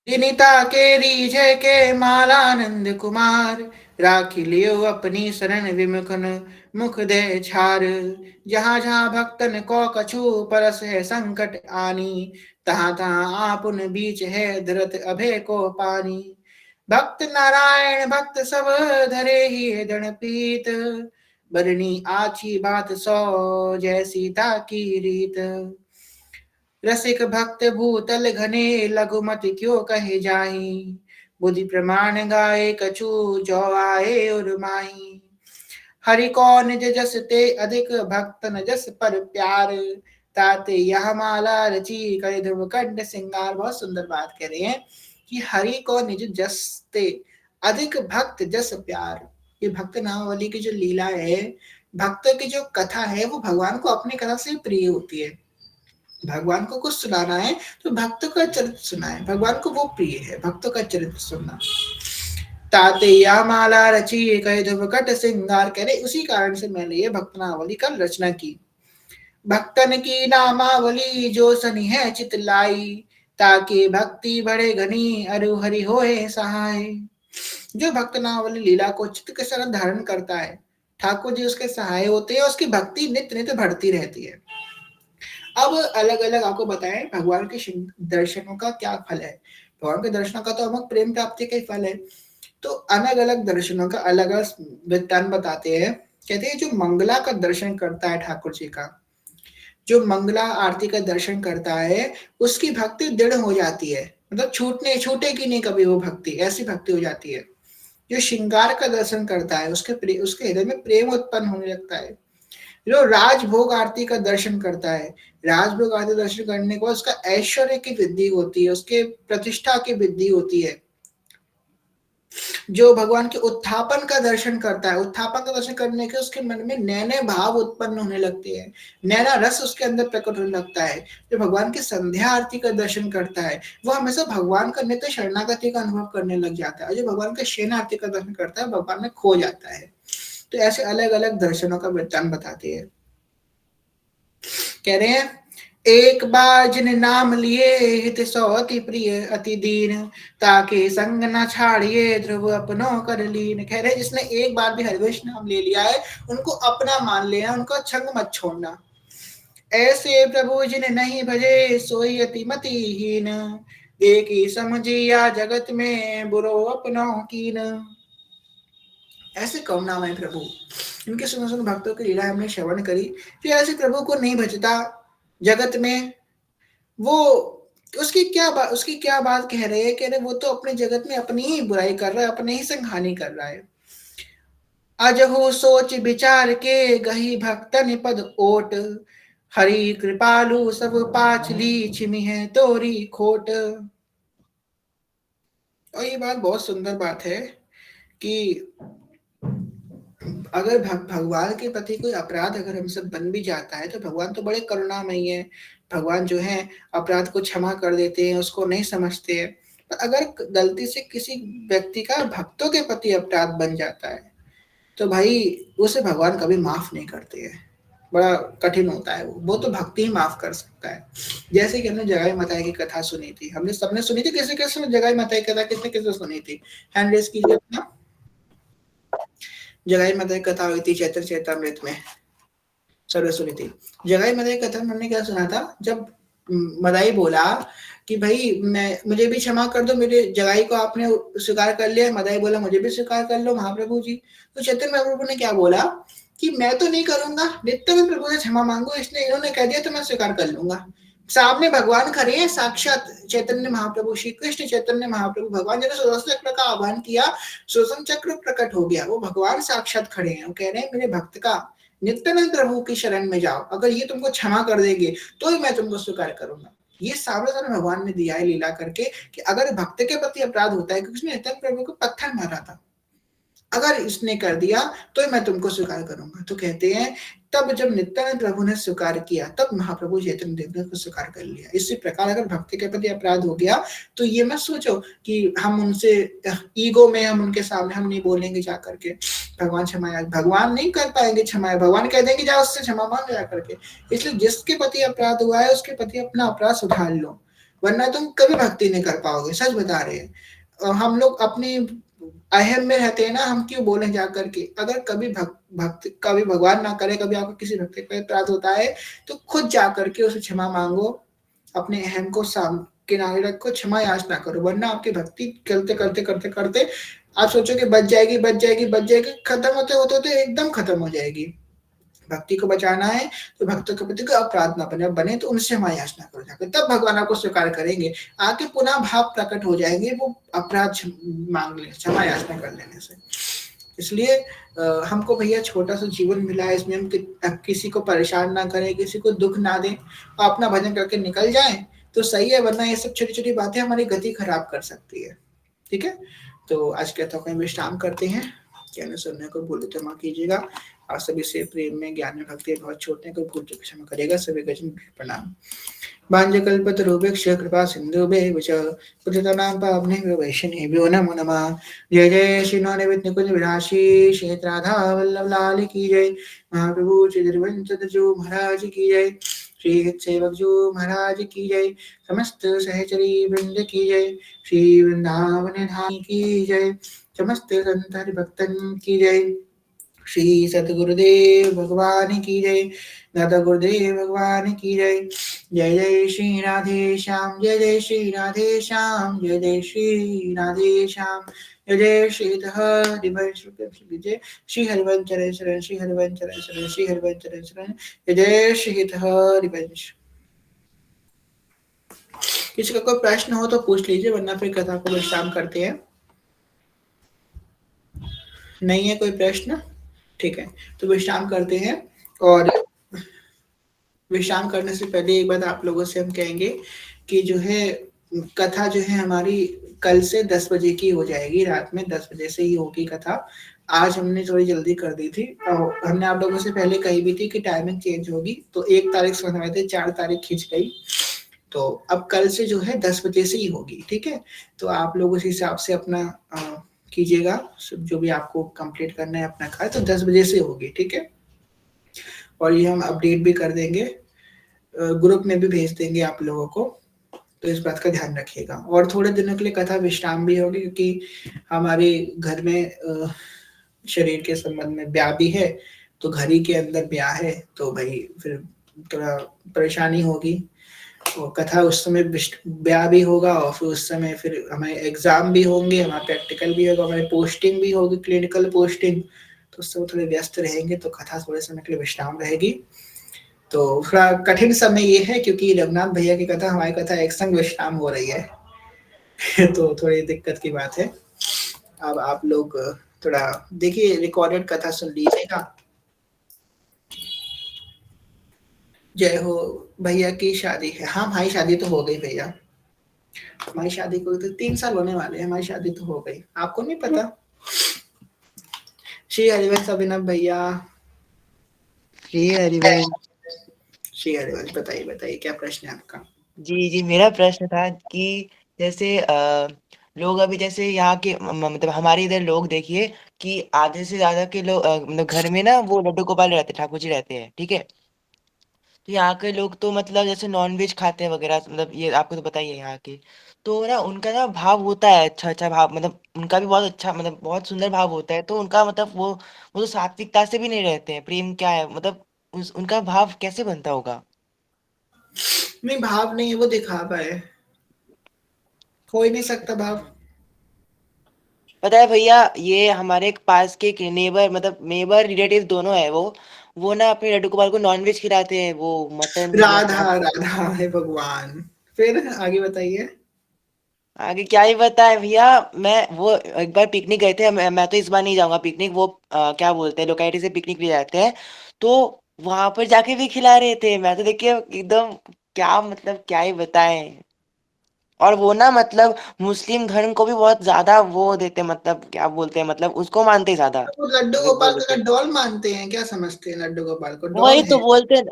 जिनिता के रीझे के मालानंद कुमार, राखी लियो अपनी शरण विमुखन मुख दे छार, जहाँ जहाँ भक्तन को कछु परस है संकट आनी, तहाँ तहाँ आपुन बीच है धरत अभय को पानी, भक्त नारायण भक्त सब धरे ही दृढ़ प्रीत, बरनी आची बात सो जय सीता की रीत, रसिक भक्त भूतल घने लघुमति क्यों कहे जाही, बुद्धि प्रमाण गाए कछु जो आए और माही, हरि को निज जस ते अधिक भक्त न जस पर प्यार, ताते यह माला रची कर ध्रुव कंठ सिंगार। बहुत सुंदर बात कह रहे हैं कि हरि को निज जस ते अधिक भक्त जस प्यार। ये भक्त नामावली की जो लीला है, भक्त की जो कथा है, वो भगवान को अपनी कथा से प्रिय होती है। भगवान को कुछ सुनाना है तो भक्त का चरित्र सुनाए, भगवान को वो प्रिय है, भक्तों का चरित्र सुनना। ताते या माला रची कहे ध्रुवकट सिंगार, कह रहे उसी कारण से मैंने ये भक्तनावली का रचना की। भक्तन की नामावली जो सनी है चित लाई, ताकि भक्ति बढ़े घनी अरु हरि होए सहाय। जो भक्तनावली लीला को चित्त के साथ धारण करता है, ठाकुर जी उसके सहाय होते हैं, उसकी भक्ति नित्य नित्य बढ़ती रहती है। अब अलग अलग आपको बताएं भगवान के दर्शनों का क्या फल है। भगवान के दर्शनों का तो अमुक प्रेम प्राप्ति का ही फल है। तो अलग अलग दर्शनों का अलग अलग वृत्तांत बताते हैं। कहते हैं जो मंगला का दर्शन करता है ठाकुर जी का, जो मंगला आरती का दर्शन करता है, उसकी भक्ति दृढ़ हो जाती है, मतलब छूटेगी नहीं कभी वो भक्ति, ऐसी भक्ति हो जाती है। जो श्रृंगार का दर्शन करता है, उसके हृदय में प्रेम उत्पन्न होने लगता है। जो राजभोग आरती का दर्शन करता है, राजभोग आरती दर्शन करने को उसका ऐश्वर्य की वृद्धि होती है, उसके प्रतिष्ठा की वृद्धि होती है। जो भगवान के उत्थापन का दर्शन करता है, उत्थापन का दर्शन करने के उसके मन में नए नए भाव उत्पन्न होने लगते हैं, नया रस उसके अंदर प्रकट होने लगता है। जो भगवान की संध्या आरती का दर्शन करता है, वो हमेशा भगवान का नित्य शरणागति का अनुभव करने लग जाता है। जो भगवान के शयन आरती का दर्शन करता है, भगवान में खो जाता है। तो ऐसे अलग अलग दर्शनों का वृत्तांत बताते हैं। कह रहे हैं एक बार जिन नाम लिए हित सो अति प्रिय अति दीन, ताकि संग न छाड़िए ध्रुव अपनों कर लीन। कह रहे जिसने एक बार भी हरिवंश नाम ले लिया है, उनको अपना मान लेना, उनका संग मत छोड़ना। ऐसे प्रभु जिन नहीं भजे सोई अति मतिहीन, देखी समझिया जगत में बुरो अपनों कीन। ऐसे कौन नाम है प्रभु, इनके सुन सुन भक्तों की लीला हमने श्रवण करी। फिर ऐसे प्रभु को नहीं भजता जगत में, वो उसकी क्या बात कह रहे हैं। कह रहे वो तो अपने जगत में अपनी ही बुराई कर रहा है, अपने ही संग हानि कर रहा है। अजहु सोच विचार के गही भक्तन पद ओट, हरि कृपालु सब पाछ ली छिमी है तोरी खोट। और ये बात बहुत सुंदर बात है कि अगर भगवान के प्रति कोई अपराध अगर हमसे बन भी जाता है, तो भगवान तो बड़े करुणामयी है। भगवान जो है अपराध को क्षमा कर देते हैं, उसको नहीं समझते हैं। पर अगर गलती से किसी व्यक्ति का भक्तों के प्रति अपराध बन जाता है, तो भाई उसे भगवान कभी माफ नहीं करते हैं। बड़ा कठिन होता है वो तो भक्ति ही माफ कर सकता है। जैसे कि हमने जगाई माता की कथा सुनी थी, हमने सबने सुनी थी। किसी किसी जगाई माता की कथा किसने किसने सुनी थी, हैंड रेज कीजिए अपना। जगाई माता की कथा हुई थी चैतन्य चरितमृत में, सर्वे सुनी थी। जगाई माता की कथा में हमने क्या सुना था, जब मदाई बोला कि भाई मुझे भी क्षमा कर दो, मेरे जगाई को आपने स्वीकार कर लिया। मदाई बोला मुझे भी स्वीकार कर लो महाप्रभु जी। तो चैतन्य महाप्रभु ने क्या बोला कि मैं तो नहीं करूंगा, नित्य में प्रभु से क्षमा मांगो, इसने इन्होंने कह दिया तो मैं स्वीकार कर लूंगा। सामने भगवान खड़े हैं, साक्षात चैतन्य महाप्रभु, श्री कृष्ण चैतन्य महाप्रभु। भगवान जी ने सुदर्शन चक्र का आह्वान किया, सुदर्शन चक्र प्रकट हो गया, वो भगवान साक्षात खड़े हैं। वो कह रहे हैं मेरे भक्त का नित्यानंद प्रभु की शरण में जाओ, अगर ये तुमको क्षमा कर देंगे तो ही मैं तुमको स्वीकार करूंगा। ये सावधान भगवान ने दिया है लीला करके कि अगर भक्त के प्रति अपराध होता है, क्योंकि उसने नित्यानंद प्रभु को पत्थर मारा था, अगर इसने कर दिया तो मैं तुमको स्वीकार करूंगा। तो कहते हैं तब जब नित्यानंद प्रभु ने स्वीकार किया, तब महाप्रभु चैतन्य देव ने स्वीकार कर लिया। इसी प्रकार अगर भक्ति के प्रति अपराध हो गया, तो ये मत सोचो कि हम उनसे ईगो में हम उनके सामने हम नहीं बोलेंगे जा करके भगवान क्षमा, भगवान नहीं कर पाएंगे क्षमा, भगवान कह देंगे जाओ उससे क्षमा मांग जा करके। इसलिए जिसके प्रति अपराध हुआ है उसके प्रति अपना अपराध सुधार लो, वरना तुम कभी भक्ति नहीं कर पाओगे। सच बता रहे हैं हम लोग, अपनी अहम में रहते हैं ना, हम क्यों बोले जा करके। अगर कभी भक्त कभी भगवान ना करे, कभी आपको किसी भक्त पे अपराध होता है, तो खुद जा करके उसे क्षमा मांगो, अपने अहम को किनारे रखो, क्षमा याचना करो, वरना आपकी भक्ति करते करते करते करते आप सोचो कि बच जाएगी बच जाएगी बच जाएगी, खत्म होते होते होते एकदम खत्म हो जाएगी। भक्ति को बचाना है तो भक्तों के प्रति अपराध ना बने तो उनसे क्षमा याचना करो जाकर, तब भगवान आपको स्वीकार करेंगे। आके पुनः भाव प्रकट हो जाएंगे वो अपराध मांग ले, क्षमा याचना कर लेने से। इसलिए हमको भैया छोटा-सा जीवन मिला है, इसमें हम किसी को परेशान ना करें, किसी को दुःख ना दें, अपना भजन करके निकल जाएँ, तो सही है, वरना ये सब छोटी-छोटी बातें हमारी गति खराब कर सकती है। ठीक है? तो आज के कथा को हम विश्राम करते हैं। कहने सुनने को भूल क्षमा कीजिएगा। आप सभी से प्रेम में, ज्ञान में, भक्ति में बहुत छोटे हैं, कोई भूल चूक क्षमा करिएगा। सभी को प्रणाम। वाञ्छकल्पतरुभ्यश्च कृपा सिन्धुभ्यैव च पतितानां पावनेभ्यो वैष्णवेभ्यो नमो नमः। जय जय श्री नवनिर्मित निकुंज विलासी श्री राधा वल्लभ लाल की जय। महाप्रभु श्री धीरवंशजू महाराज की जय। श्री सेवक जी महाराज की जय। समस्त सहचरी वृंद की जय। श्री वृंदावन धाम की जय। समस्त संत हरि भक्तन की जय। श्री सतगुरुदेव भगवान की जय। दादा गुरुदेव भगवान की जय। जय जय श्री राधे श्याम, जय जय श्री राधे श्याम, जय जय श्री राधे श्याम, जय जय श्री हरिवंश, जय श्री हरिवंश चरण शरण, श्री हरिवंश चरण शरण, श्री हरिवंश चरण शरण, जय जय श्री हरिवंश। किसी का कोई प्रश्न हो तो पूछ लीजिए, वरना फिर कथा को विश्राम करते हैं। नहीं है कोई प्रश्न? ठीक है, तो विश्राम करते हैं। और विश्राम करने से पहले एक बात आप लोगों से हम कहेंगे कि जो है कथा जो है हमारी कल से 10 बजे की हो जाएगी, रात में 10 बजे से ही होगी कथा। आज हमने थोड़ी जल्दी कर दी थी और हमने आप लोगों से पहले कही भी थी कि टाइमिंग चेंज होगी, तो 1 तारीख से बनवाए थे, 4 तारीख खिंच गई, तो अब कल से जो है 10 बजे से ही होगी। ठीक है, तो आप लोग उस हिसाब से अपना कीजिएगा, जो भी आपको कंप्लीट करना है अपना कार्य, तो 10 बजे से होगी। ठीक है, और ये हम अपडेट भी कर देंगे, ग्रुप में भी भेज देंगे आप लोगों को, तो इस बात का ध्यान रखिएगा। और थोड़े दिनों के लिए कथा विश्राम भी होगी, क्योंकि हमारे घर में शरीर के संबंध में ब्याह भी है, तो घर ही के अंदर ब्याह है, तो भाई फिर थोड़ा परेशानी होगी। और कथा उस समय ब्याह भी होगा, और फिर उस समय फिर हमारे एग्जाम भी होंगे, हमारा प्रैक्टिकल भी होगा, हमारी पोस्टिंग भी होगी, क्लिनिकल पोस्टिंग, तो उससे थोड़े व्यस्त रहेंगे, तो कथा थोड़े समय के लिए विश्राम रहेगी। तो थोड़ा कठिन समय ये है, क्योंकि रघुनाथ भैया की कथा, हमारी कथा एक संग विश्राम हो रही है तो थोड़ी दिक्कत की बात है। अब आप लोग थोड़ा देखिए, रिकॉर्डेड कथा सुन लीजिएगा। जय हो, भैया की शादी है। हाँ भाई, शादी तो हो गई भैया, हमारी शादी को तो 3 साल होने वाले हैं, हमारी शादी तो हो गई, आपको नहीं पता? श्री हरिवंश अभिनव भैया। श्री हरिवंश। श्री हरिवंश, बताइए बताइए, क्या प्रश्न है आपका? जी जी, मेरा प्रश्न था कि जैसे लोग अभी जैसे यहाँ के मतलब हमारे इधर लोग देखिए कि आधे से ज्यादा के लोग मतलब घर में ना वो लड्डू गोपाल रहते, ठाकुर जी रहते हैं, ठीक है। तो यहाँ के लोग तो मतलब जैसे नॉन वेज खाते हैं वगैरह, मतलब ये आपको तो पता ही है यहाँ के। तो ना उनका ना भाव होता है, अच्छा अच्छा भाव, मतलब उनका भी बहुत अच्छा, मतलब बहुत सुंदर भाव होता है। तो उनका मतलब वो तो सात्विकता से भी नहीं रहते हैं, प्रेम क्या है मतलब उनका भाव कैसे बनता होगा? नहीं, भाव नहीं है, वो दिखावा है, हो ही नहीं सकता भाव। पता है भैया, ये हमारे एक पास के नेबर, मतलब नेबर रिलेटिव दोनों है वो ना अपने लड्डू गोपाल को नॉनवेज खिलाते हैं, वो मटन मतलब राधा बहुत। राधा है भगवान। फिर आगे बताइए। आगे क्या ही बताए भैया। मैं वो एक बार पिकनिक गए थे, मैं तो इस बार नहीं जाऊंगा पिकनिक, वो क्या बोलते हैं लोकेलिटी से पिकनिक ले जाते हैं, तो वहां पर जाके भी खिला रहे थे। मैं तो देखिए एकदम, क्या मतलब क्या ही बताएं। और वो ना मतलब मुस्लिम धर्म को भी बहुत ज्यादा वो देते हैं, मतलब क्या बोलते हैं, मतलब उसको मानते हैं ज्यादा, तो लड्डू अगर गोपाल बोले को तो। डॉल मानते हैं, क्या समझते हैं लड्डू गोपाल को? डॉल वही तो है। बोलते हैं।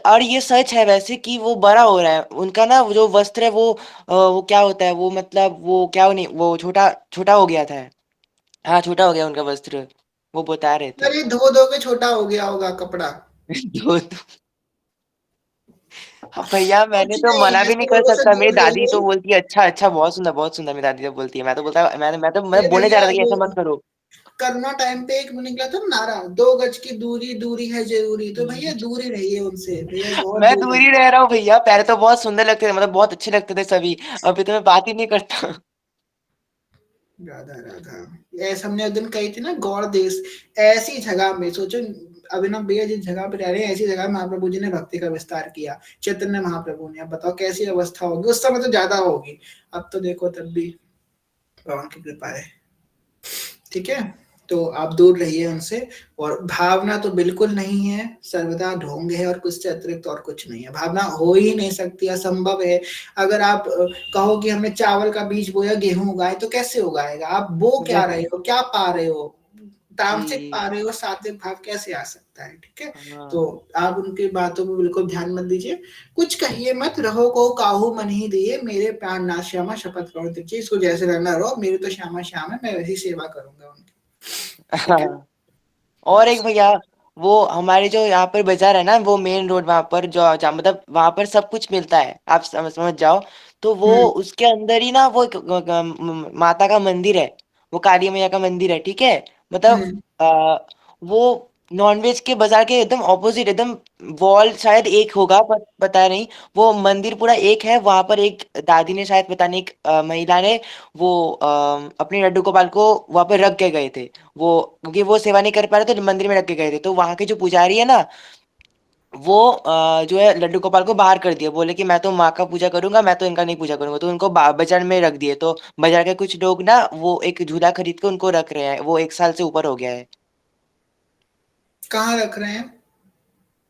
और ये सच है वैसे कि वो बड़ा हो रहा है उनका ना, वो जो वस्त्र है वो क्या होता है, वो मतलब वो क्या नहीं, वो छोटा छोटा हो गया था। हाँ, छोटा हो गया उनका वस्त्र, वो बता रहे थे। अरे धो धो के छोटा हो गया होगा कपड़ा। तो हाँ भैया, मैंने कुछ तो नहीं, मना भी नहीं ऐसे कर लोगों से सकता, मेरी दूर दादी तो रहिए। बोलती है अच्छा अच्छा, बहुत सुंदर बहुत सुंदर, मेरी दादी तो बोलती है, मैं तो बोलता मैं अरे बोलने जा भैया, रहा था कि ये ऐसा मत करो। कोरोना टाइम पे एक वो निकला था नारा, 2 गज की दूरी, दूरी है जरूरी, तो भैया दूर ही रहिए उनसे, भैया बहुत मैं दूर दूर है। ही रह रहा हूँ भैया, पहले तो बहुत सुंदर लगते थे, मतलब बहुत अच्छे लगते थे सभी, अभी तो मैं बात ही नहीं करता। राधा राधा, ऐसा हमने उस दिन कही थी ना, गौर देश, ऐसी जगह में सोचो, अभिनव भैया जिस जगह पे रह रहे हैं, ऐसी जगह में महाप्रभु जी ने भक्ति का विस्तार किया, चैतन्य महाप्रभु ने। अब बताओ कैसी अवस्था होगी, उस समय तो ज्यादा होगी, अब तो देखो तब भी भगवान की कृपा है। ठीक है, तो आप दूर रहिए उनसे। और भावना तो बिल्कुल नहीं है, सर्वदा ढोंग है और कुछ से अतिरिक्त और कुछ नहीं है। भावना हो ही नहीं सकती, असंभव है। अगर आप कहो कि हमने चावल का बीज बोया, गेहूँ उगाए, तो कैसे उगाएगा? आप बो क्या रहे वही। हो? क्या पा रहे हो? तामसिक जी। पा रहे हो, सात्विक भाव कैसे आ सकता है? ठीक है? तो हाँ। आप उनकी बातों में बिल्कुल ध्यान मत दीजिए। कुछ कहिए मत, रहो को काहू मन ही दिए, मेरे प्राण नाथ श्यामा शपथ करो दीजिए। इसको जैसे रहना रहो, मेरी तो श्यामा श्याम है, मैं वैसी सेवा करूँगा उनकी। ठीक है? हाँ। और एक बस। भैया, वो हमारे जो यहाँ पर बाजार है ना, वो मेन रोड वहां पर जो मतलब वहां पर सब कुछ मिलता है, आप समझ जाओ। तो वो हुँ, उसके अंदर ही ना वो एक माता का मंदिर है, वो काली मैया का मंदिर है, ठीक है। मतलब हुँ। वो नॉनवेज के बाजार के एकदम ऑपोजिट, एकदम वॉल शायद एक होगा पर पता नहीं। वो मंदिर पूरा एक है, वहां पर एक दादी ने शायद पता नहीं, एक महिला ने वो अपने लड्डू गोपाल को वहां पर रख के गए थे। वो क्योंकि वो सेवा नहीं कर पा रहे तो मंदिर में रख के गए थे, तो वहां के जो पुजारी है ना, वो जो है लड्डू गोपाल को बाहर कर दिया, बोले कि मैं तो माँ का पूजा करूंगा, मैं तो इनका नहीं पूजा करूंगा, तो उनको बाजार में रख दिए। तो बाजार के कुछ लोग ना वो एक झूला खरीद के उनको रख रहे हैं, वो 1 साल से ऊपर हो गया है। कहाँ रख रहे हैं?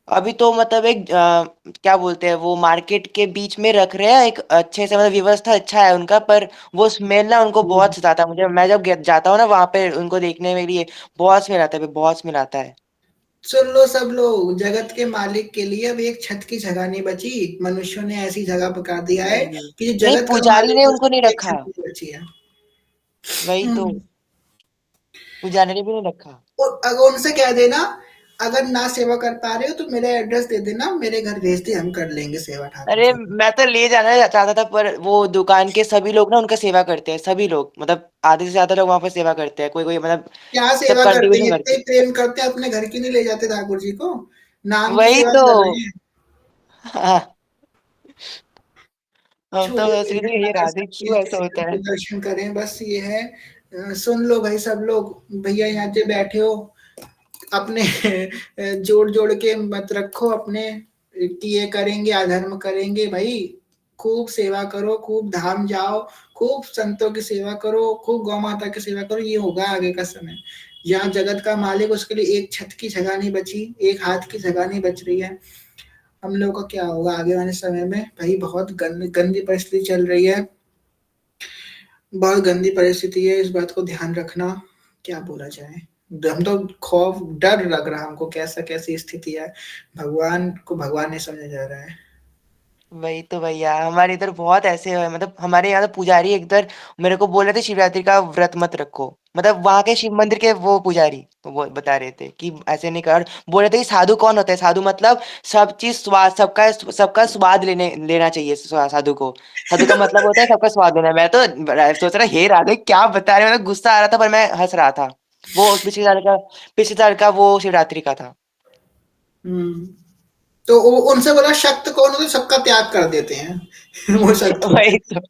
अभी तो मतलब एक क्या बोलते हैं, वो मार्केट के बीच में रख रहे हैं, एक अच्छे से, मतलब व्यवस्था अच्छा है उनका, पर वो स्मेल ना उनको बहुत सताता है। मुझे, मैं जब जाता हूँ ना वहां पे उनको देखने के लिए, बहुत स्मेल आता है, बहुत स्मेल आता है। सुन लो सब लोग, जगत के मालिक के लिए अब एक छत की जगह नहीं बची। मनुष्यों ने ऐसी जगह पका दिया है वही। कि जो नहीं, जगत का पुजारी मालिक ने है उनको उसके नहीं लिए एक रखा। छत नहीं बची है। वही तो, हुँ। पुजारी ने भी नहीं रखा। और अगर उनसे कह देना, अगर ना सेवा कर पा रहे हो तो मेरा एड्रेस दे देना, मेरे घर भेज दे, हम कर लेंगे सेवा ठाकुर अरे जी की। मैं तो ले जाना चाहता था, पर वो दुकान के सभी लोग ना उनका सेवा करते हैं, सभी लोग, मतलब आधे से ज्यादा लोग वहां पर सेवा करते हैं, कोई कोई मतलब क्या सब सेवा करते हैं? कंट्रीब्यूशन इतने करते ही प्रेम करते हैं, अपने घर की नहीं ले जाते ठाकुर जी को? हैं। नाम की वही सेवा तो। कर रहे हैं। हाँ। हम तो छोड़ो सोच रहे भैया, थे ना ये कर राधे सकते क्यों हैं, ऐसा किसी होता के है। दर्शन करें, बस ये है। सुन लो भाई सब लोग, भैया यहाँ जो बैठे हो, अपने जोड़-जोड़ के मत रखो अपने कि ये करेंगे, अधर्म करेंगे भाई। खूब सेवा करो, खूब धाम जाओ, खूब संतों की सेवा करो, खूब गौ माता की सेवा करो, ये होगा आगे का समय। जहाँ जगत का मालिक, उसके लिए एक छत की जगह नहीं बची, एक हाथ की जगह नहीं बच रही है। हम लोगों का क्या होगा आगे वाले समय में? भाई बहुत गंदी परिस्थिति चल रही है, बहुत गंदी परिस्थिति है, इस बात को ध्यान रखना। क्या बोला जाए? हम तो खौफ, डर लग रहा है हमको, कैसा कैसी स्थिति है। भगवान को भगवान नहीं समझा जा रहा है। वही तो भैया, हमारे इधर बहुत ऐसे है, मतलब हमारे यहाँ तो पुजारी इधर मेरे को बोल रहे थे शिवरात्रि का व्रत मत रखो। मतलब वहां के शिव मंदिर के वो पुजारी वो बता रहे थे कि ऐसे नहीं कर, बोल रहे थे कि साधु कौन होता है, साधु मतलब सब चीज स्वाद, सबका सबका स्वाद लेना चाहिए साधु को। साधु का मतलब होता है सबका स्वाद लेना। मैं तो सोच रहा, हे राधे क्या बता रहे, मतलब गुस्सा आ रहा था पर मैं हंस रहा था। वो पिछले साल का वो शिवरात्रि का था। हुँ। तो उनसे बोला, शक्त कौन होता है? सबका त्याग कर देते हैं। वो शक्त होते वही हैं। तो।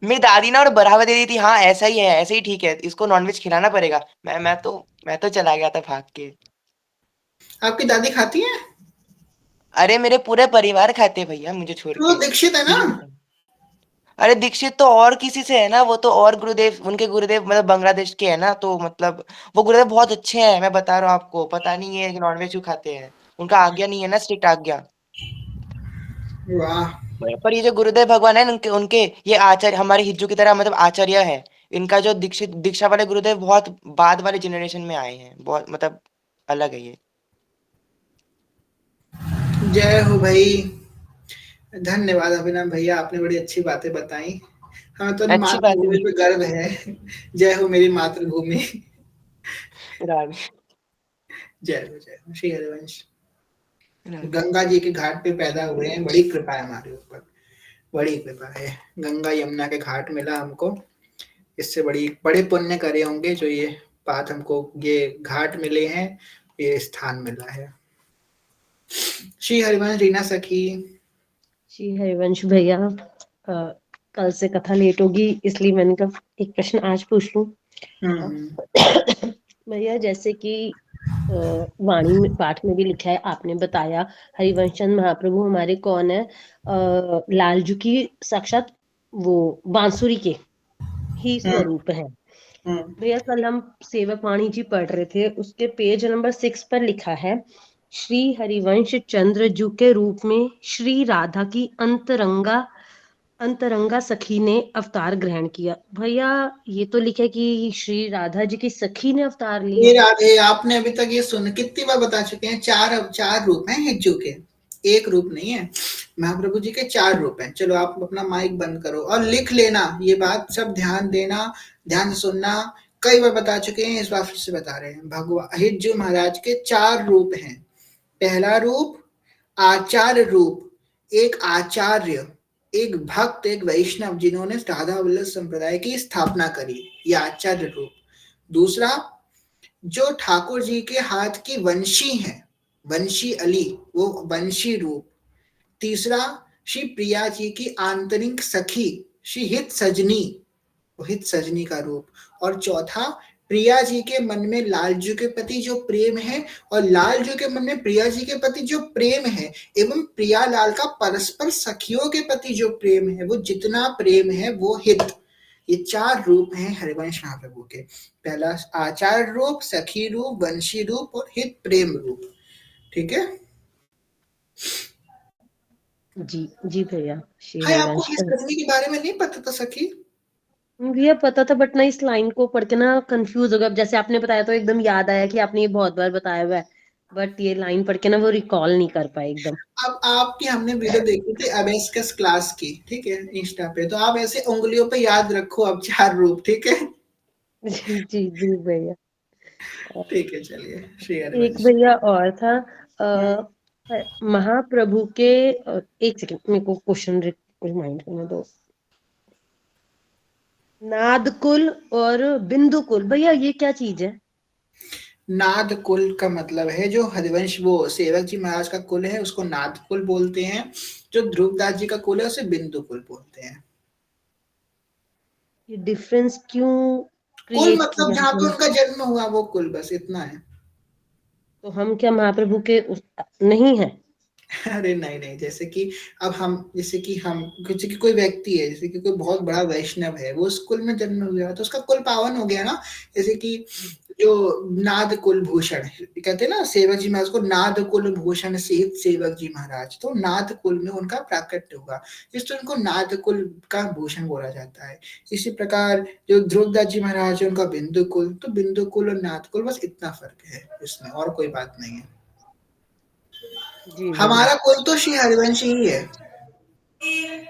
मेरी दादी ना और बढ़ावा दे दी थी, हाँ ऐसा ही है, ऐसे ही ठीक है, इसको नॉनवेज खिलाना पड़ेगा। मैं तो चला गया था भाग के। आपकी दादी खाती हैं? अरे मेरे पूरे परिवार खाते हैं भैया, मुझे छोड़ तो वो के। दीक्षित है ना? मुझे पता है। अरे दीक्षित तो और किसी से है ना, वो तो और गुरुदेव, उनके गुरुदेव मतलब बांग्लादेश के है ना, तो मतलब वो गुरुदेव बहुत अच्छे हैं, मैं बता रहा हूँ आपको, पता नहीं है कि नॉनवेज क्यों खाते हैं। उनका आज्ञा नहीं है ना, स्ट्रिक्ट आज्ञा। वाह! पर ये जो गुरुदेव भगवान है, उनके उनके ये आचार्य हमारे हिज्जू की तरह, मतलब आचार्य है। इनका जो दीक्षा वाले गुरुदेव बहुत बाद वाले जनरेशन में आए हैं, बहुत मतलब अलग है ये। जय हो भई। धन्यवाद अभिनव भैया, आपने बड़ी अच्छी बातें बताई। हमें तो अच्छी बात मातृभूमि है। पे गर्व है। जय हो मेरी मातृभूमि। राधे। जय हो श्री हरिवंश। राधे। गंगा जी के घाट पे पैदा हुए हैं, बड़ी कृपा है हमारे ऊपर, बड़ी कृपा है। गंगा यमुना के घाट मिला हमको, इससे बड़ी बड़े पुण्य करे होंगे जो ये बात हमको, ये घाट मिले हैं, ये स्थान मिला है। श्री हरिवंश रीना सखी। जी हरिवंश भैया, कल से कथा लेट होगी इसलिए मैंने कहा एक प्रश्न आज पूछ लूं। हम्म। भैया जैसे कि वाणी में पाठ में भी लिखा है, आपने बताया हरिवंश चंद्र महाप्रभु हमारे कौन है, लालजू की साक्षात वो बांसुरी के ही हम्म। स्वरूप है। भैया कल हम सेवक वाणी जी पढ़ रहे थे, उसके पेज नंबर 6 पर लिखा है, श्री हरिवंश चंद्र जू के रूप में श्री राधा की अंतरंगा सखी ने अवतार ग्रहण किया। भैया ये तो लिखा है कि श्री राधा जी की सखी ने अवतार ये लिया। राधे, आपने अभी तक ये सुन कितनी बार बता चुके हैं, चार रूप हैं हिज्जू के, एक रूप नहीं है। महाप्रभु जी के 4 रूप हैं। चलो आप अपना माइक बंद करो और लिख लेना, ये बात सब ध्यान देना, ध्यान से सुनना। कई बार बता चुके हैं, इस बार फिर से बता रहे हैं। भगवान हिज्जू महाराज के 4 रूप हैं। पहला रूप आचार्य रूप, एक आचार्य, एक भक्त, एक वैष्णव जिन्होंने राधा वल्लभ संप्रदाय की स्थापना करी, ये आचार्य रूप। दूसरा, जो ठाकुर जी के हाथ की वंशी है, वंशी अली, वो वंशी रूप। तीसरा, श्री प्रिया जी की आंतरिक सखी, श्री हित सजनी, हित सजनी का रूप। और चौथा, प्रिया जी के मन में लाल जी के प्रति जो प्रेम है, और लाल जी के मन में प्रिया जी के प्रति जो प्रेम है, एवं प्रिया लाल का परस्पर सखियों के प्रति जो प्रेम है, वो जितना प्रेम है वो हित। ये 4 रूप हैं हरिवंश महाप्रभु के। पहला आचार्य रूप, सखी रूप, वंशी रूप और हित प्रेम रूप। ठीक है जी जी भैया, श्री हाँ, आपको हरिवंश। हित सजनी के बारे में नहीं पता था सखी? भैया पता था, बट ना इस लाइन को पढ़ के ना कंफ्यूज हो गया। अब जैसे आपने बताया तो एकदम याद आया कि आपने ये बहुत बार बताया हुआ है, बट ये लाइन पढ़ के ना वो रिकॉल नहीं कर पाए एकदम। अब आपकी हमने वीडियो देखी थी अबेस्कस क्लास की, ठीक है, इंस्टा पे, तो आप ऐसे उंगलियों पे याद रखो अब 4 रूप, ठीक है? जी जी जी भैया। ठीक है, चलिए श्री एक हरिवंश। भैया और था, हम्म, महाप्रभु के, एक सेकंड मेरे को क्वेश्चन रिमाइंड करने दो। नाद कुल और बिंदु कुल, भैया ये क्या चीज है? नाद कुल का मतलब है जो हरिवंश, वो सेवक जी महाराज का कुल है उसको नाद कुल बोलते हैं। जो ध्रुवदास जी का कुल है उसे बिंदु कुल बोलते हैं। ये डिफरेंस क्यों कुल क्रिएट मतलब किया जहाँ पे है? उनका जन्म हुआ वो कुल, बस इतना है। तो हम क्या महाप्रभु के नहीं है? अरे नहीं नहीं, जैसे कि अब हम, जैसे कि हम, जैसे कि कोई व्यक्ति है, जैसे कि कोई बहुत बड़ा वैष्णव है, वो उस कुल में जन्म हुआ तो उसका कुल पावन हो गया ना। जैसे कि जो नाद कुल भूषण कहते हैं ना, सेवक जी महाराज को नाद कुल भूषण सहित सेवक जी महाराज, तो नाद कुल में उनका प्राकट्य होगा, इसलिए उनको नाद कुल का भूषण बोला जाता है। इसी प्रकार जो ध्रुवदास जी महाराज है उनका बिंदु कुल, तो बिंदु कुल और नाद कुल, बस इतना फर्क है इसमें, और कोई बात नहीं है। जी भैया। हमारा कुल तो श्री हरिवंश ही है। श्री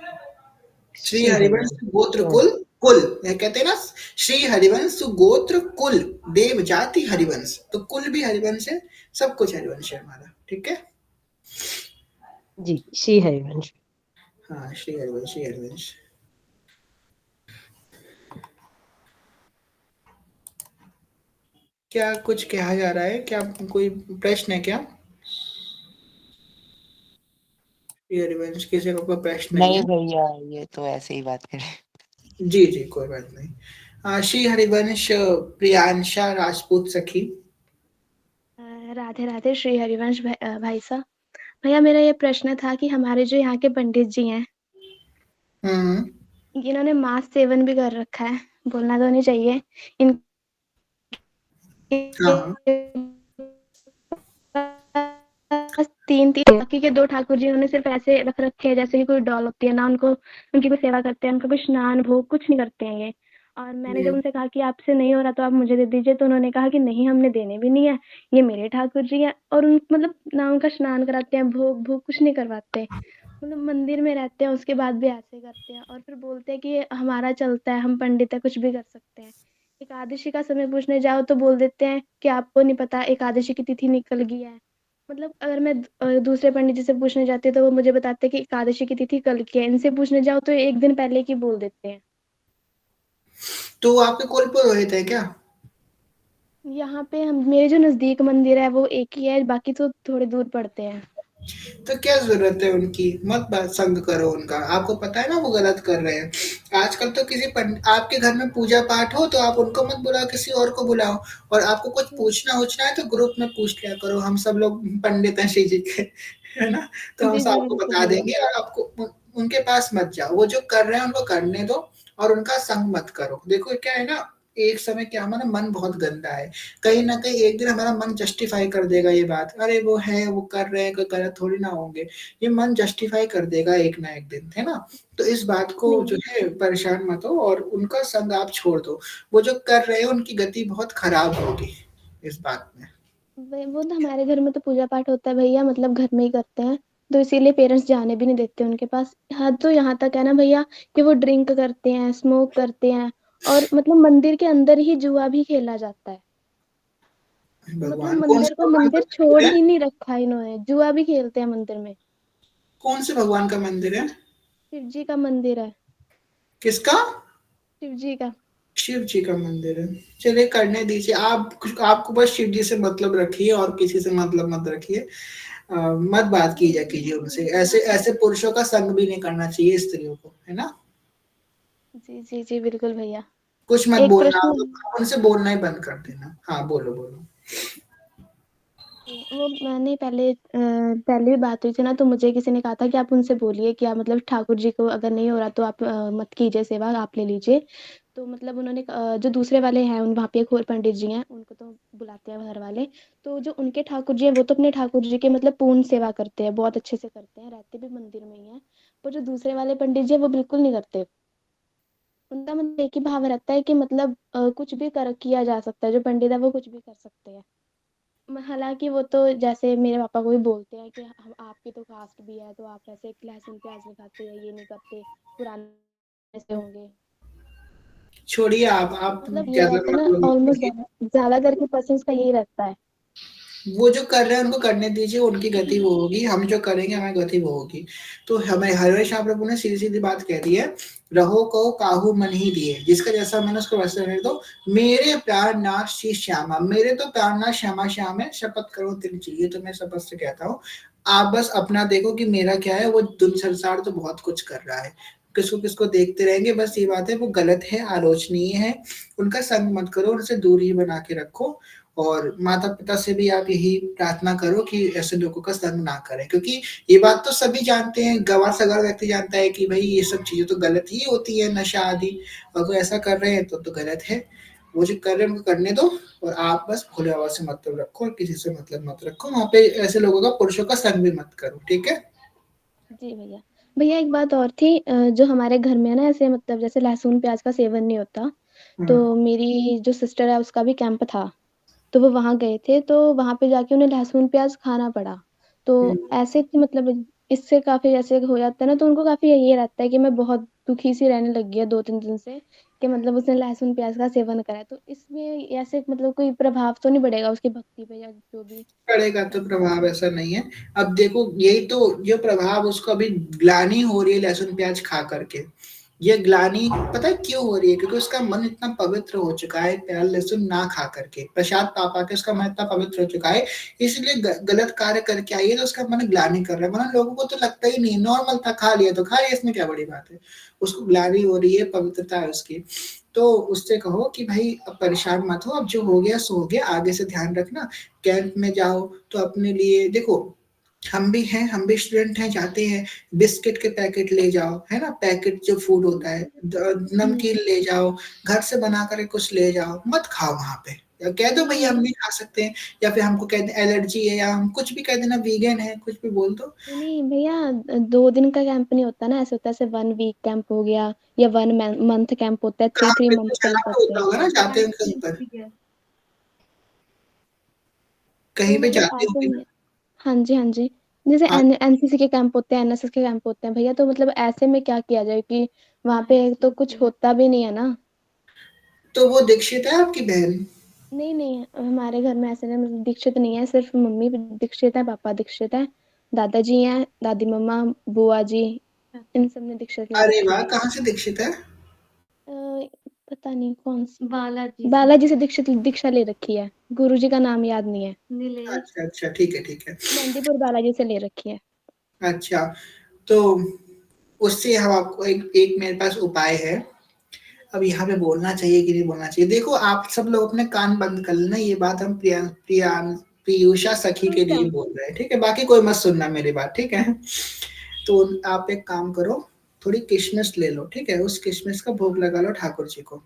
श्री हरिवंश हरिवंश। गोत्र हाँ। कुल, कुल ये कहते हैं ना, श्री हरिवंश गोत्र कुल देव जाति हरिवंश, तो कुल भी हरिवंश है, सब कुछ हरिवंश है हमारा, ठीक है। जी श्री हरिवंश। हाँ, श्री हरिवंश, श्री हरिवंश। क्या कुछ कहा जा रहा है, क्या कोई प्रश्न है क्या? श्री हरिवंश किसी को कोई प्रश्न नहीं नहीं है? भैया, ये तो ऐसे ही बात करें। जी जी, कोई बात नहीं। श्री हरिवंश प्रियांशा राजपूत सखी। राधे राधे श्री हरिवंश भाई साहब। भैया मेरा ये प्रश्न था कि हमारे जो यहाँ के पंडित जी हैं, हम्म। इन्होंने मांस सेवन भी कर रखा है, बोलना तो नहीं चाहिए। इनके हाँ हाँ। तीन तीन बाकी के 2 ठाकुर जी उन्होंने सिर्फ ऐसे रख रखे हैं जैसे कि कोई डॉल होती है ना, उनको उनकी कोई सेवा करते हैं, उनका कोई स्नान भोग कुछ नहीं करते हैं ये। और मैंने जब उनसे कहा कि आपसे नहीं हो रहा तो आप मुझे दे दीजिए, तो उन्होंने कहा कि नहीं हमने देने भी नहीं है, ये मेरे ठाकुर जी हैं। और उन मतलब ना उनका स्नान कराते हैं, भोग भोग कुछ नहीं करवाते, मतलब मंदिर में रहते हैं उसके बाद भी ऐसे करते हैं। और फिर बोलते हैं कि ये हमारा चलता है, हम पंडित है, कुछ भी कर सकते हैं। एकादशी का समय पूछने जाओ तो बोल देते हैं कि आपको नहीं पता एकादशी की तिथि निकल गई है। मतलब अगर मैं दूसरे पंडित जी से पूछने जाती हूँ तो वो मुझे बताते हैं कि एकादशी की तिथि कल की है, इनसे पूछने जाओ तो 1 दिन पहले की बोल देते हैं। तो आपके कुल पुरोहित है क्या? यहाँ पे हम, मेरे जो नजदीक मंदिर है वो एक ही है, बाकी तो थोड़े दूर पड़ते हैं। तो क्या जरूरत है उनकी, मत बात संग करो उनका, आपको पता है ना वो गलत कर रहे हैं। आजकल तो किसी आपके घर में पूजा पाठ हो तो आप उनको मत बुलाओ, किसी और को बुलाओ। और आपको कुछ पूछना उछना है तो ग्रुप में पूछ लिया करो, हम सब लोग पंडित हैं श्री जी के, है ना, तो हम जी सब जी आपको बिल्कुल बता भैया। देंगे। और आपको उनके पास मत जाओ, वो जो कर रहे हैं उनको करने दो, और उनका संग मत करो। देखो क्या है ना, एक समय क्या हमारा मन बहुत गंदा है, कहीं न कहीं एक दिन हमारा मन जस्टिफ़ाई कर देगा ये बात, अरे वो है, वो कर रहे हैं, कोई गलत थोड़ी ना होंगे, ये मन जस्टिफ़ाई कर देगा एक ना एक दिन, है ना? तो इस बात को जो नहीं है परेशान मत हो और उनका संग आप छोड़ दो, वो जो कर रहे हैं उनकी गति बहुत खराब होगी इस बात में। वो तो हमारे घर में तो पूजा पाठ होता है भैया, मतलब घर में ही करते हैं, तो इसीलिए पेरेंट्स जाने भी नहीं देते उनके पास। हद तो यहाँ तक है ना भैया कि वो ड्रिंक करते हैं, स्मोक करते हैं, और मतलब मंदिर के अंदर ही जुआ भी खेला जाता है। मतलब भगवान, कौन मंदिर से को भगवान का मंदिर छोड़ मंदिर है? ही नहीं रखा इन्होंने, जुआ भी खेलते हैं मंदिर में। कौन से भगवान का मंदिर है? शिव जी का मंदिर है। किसका? शिव जी का। शिव जी का मंदिर है। चलिए करने दीजिए, आपको बस शिव जी से मतलब रखिए और किसी से मतलब मत रखिए। मत बात कीजिए उनसे, ऐसे ऐसे पुरुषों का संग भी नहीं करना चाहिए स्त्रियों को, है ना? जी जी जी बिल्कुल भैया। कुछ मत एक बोलना, प्रश्न। आप उनसे बोलना ही बंद कर देना। हाँ, बोलो बोलो। वो मैंने पहले भी बात हुई थी ना, तो मुझे किसी ने कहा था कि आप उनसे बोलिए कि आप मतलब ठाकुर जी को अगर नहीं हो रहा तो आप मत कीजिए सेवा, आप ले लीजिए। तो मतलब उन्होंने जो दूसरे वाले हैं उन वहाँ पे एक और पंडित जी हैं, उनको तो बुलाते हैं घर वाले। तो जो उनके ठाकुर जी हैं वो तो अपने ठाकुर जी के मतलब पूर्ण सेवा करते हैं, बहुत अच्छे से करते हैं, रहते भी मंदिर में ही हैं। पर जो दूसरे वाले पंडित जी हैं वो बिल्कुल नहीं करते। उनका मतलब एक ही भाव रहता है कि मतलब कुछ भी कर किया जा सकता है, जो पंडित है वो कुछ भी कर सकते हैं। हालांकि वो तो जैसे मेरे पापा को भी बोलते हैं कि हम आपकी तो कास्ट भी है, तो आप ऐसे लहसुन प्याज नहीं खाते या ये नहीं करते, पुराने से होंगे। छोड़िए, आप मतलब ये ज्यादा रहता है ना, मतलब मत ऑलमोस्ट करिए। ज्यादा करके पर्सन का यही रहता है। वो जो कर रहे हैं उनको करने दीजिए, उनकी गति वो होगी, हम जो करेंगे हमारी गति वो होगी। तो हमें हरेश प्रभु ने सीधी सीधी बात कह दी है, रहो को काहू मन ही दिए, जिसका जैसा मन उसको वैसे रहने दो। मेरे प्यार नाथ श्री श्यामा, मेरे तो प्यार नाथ श्यामा श्याम है, शपथ करो तिल चाहिए, तो मैं शपथ से कहता हूँ। आप बस अपना देखो कि मेरा क्या है, वो दुन संसार तो बहुत कुछ कर रहा है, किसको किसको देखते रहेंगे, बस ये बात है वो गलत है, आलोचनीय है, उनका संग मत करो, उनसे दूरी बना के रखो। और माता-पिता से भी आप यही प्रार्थना करो कि ऐसे लोगों का संग ना करें, क्योंकि ये बात तो सभी जानते हैं, गँवार-सगँवार व्यक्ति जानता है कि भई ये सब चीज़ें तो गलत ही होती है, नशा आदि, अगर ऐसा कर रहे हैं तो गलत है। वो जो कर रहे हैं उनको करने दो और आप बस भोले बाबा से मतलब रखो और किसी से मतलब मत रखो, वहाँ पे ऐसे लोगों का, पुरुषों का संग भी मत करो, ठीक है? जी भैया। भैया एक बात और थी, जो हमारे घर में है ना ऐसे मतलब जैसे लहसुन प्याज का सेवन नहीं होता, हुँ, तो मेरी जो सिस्टर है उसका भी कैंप था, तो वो वहाँ गए थे, तो वहाँ पे जाके उन्हें लहसुन प्याज खाना पड़ा। तो हुँ। ऐसे कि मतलब इससे काफ़ी जैसे हो जाता है ना, तो उनको काफ़ी ये रहता है कि मैं बहुत दुखी सी रहने लगी है 2-3 दिन से, कि मतलब उसने लहसुन प्याज का सेवन करा है। तो इसमें ऐसे मतलब कोई प्रभाव तो नहीं पड़ेगा उसकी भक्ति पे या जो भी पड़ेगा तो ऐसा? प्रभाव ऐसा नहीं है। अब देखो यही तो जो प्रभाव उसको अभी ग्लानि हो रही है लहसुन प्याज खा करके। ये ग्लानि पता है क्यों हो रही है? क्योंकि उसका मन इतना पवित्र हो चुका है प्याज लहसुन ना खा करके। प्रसाद पा के उसका मन इतना पवित्र हो चुका है, इसलिए गलत कार्य करके आई है तो उसका मन ग्लानि कर रहा है। वरना लोगों को तो लगता ही नहीं, नॉर्मल था, खा लिया तो खा लिया, इसमें क्या बड़ी बात है। उसको ग्लानि हो रही है, पवित्रता है उसकी। तो उससे कहो कि भाई अब परेशान मत हो, अब जो हो गया सो हो गया, आगे से ध्यान रखना। कैंप में जाओ तो अपने लिए देखो, हम भी हैं, हम भी स्टूडेंट हैं, जाते हैं, बिस्किट के पैकेट ले जाओ, है ना? पैकेट जो फूड होता है, नमकीन ले जाओ, घर से बना कर कुछ ले जाओ, मत खाओ वहाँ पे। या कह दो भैया हम नहीं नहीं खा सकते हैं, या फिर हमको कह दें एलर्जी है, या हम कुछ भी कह देना वीगन है, कुछ भी बोल दो। नहीं नहीं भैया, 2 दिन का कैंप नहीं होता ना, ऐसे होता है जैसे 1 वीक कैंप हो गया या 1 मंथ कैंप होता है, थ्री कहाँ थ्री पे मंथ कुछ कैंप अलग होते होता हैं। होगा ना, जाते हैं कहीं पर, तो कहीं पे मतलब जाते ऐसे होंगे में, हाँ जी हाँ जी, जैसे ना। एनसीसी के कैंप होते हैं, एनएसएस के कैंप होते हैं भैया, तो मतलब ऐसे में क्या किया जाए कि वहां पे तो कुछ होता भी नहीं है ना। तो वो दीक्षित है आपकी बहन? नहीं नहीं, हमारे घर में ऐसे नहीं, मतलब दीक्षित नहीं है, सिर्फ मम्मी दीक्षित है, पापा दीक्षित है, दादाजी हैं, दादी मम्मा, बुआ जी, इन सब ने दीक्षित ले अरे रखी वाह! है। कहाँ से दीक्षित है? पता नहीं कौन सी, बालाजी से दीक्षित दीक्षा ले रखी है, गुरुजी का नाम याद नहीं है। अच्छा, अच्छा, ठीक है, ठीक है। मेहंदीपुर बालाजी से ले रखी है। अच्छा, तो उससे हम आपको एक एक मेरे पास उपाय है। अब यहाँ पे बोलना चाहिए कि नहीं बोलना चाहिए? देखो आप सब लोग अपने कान बंद कर लेना, ये बात हम पीयूषा सखी के अच्छा। लिए बोल रहे हैं, ठीक है? बाकी कोई मत सुनना मेरी बात, ठीक है? तो आप एक काम करो, थोड़ी किशमिश ले लो, ठीक है? उस किशमिश का भोग लगा लो ठाकुर जी को,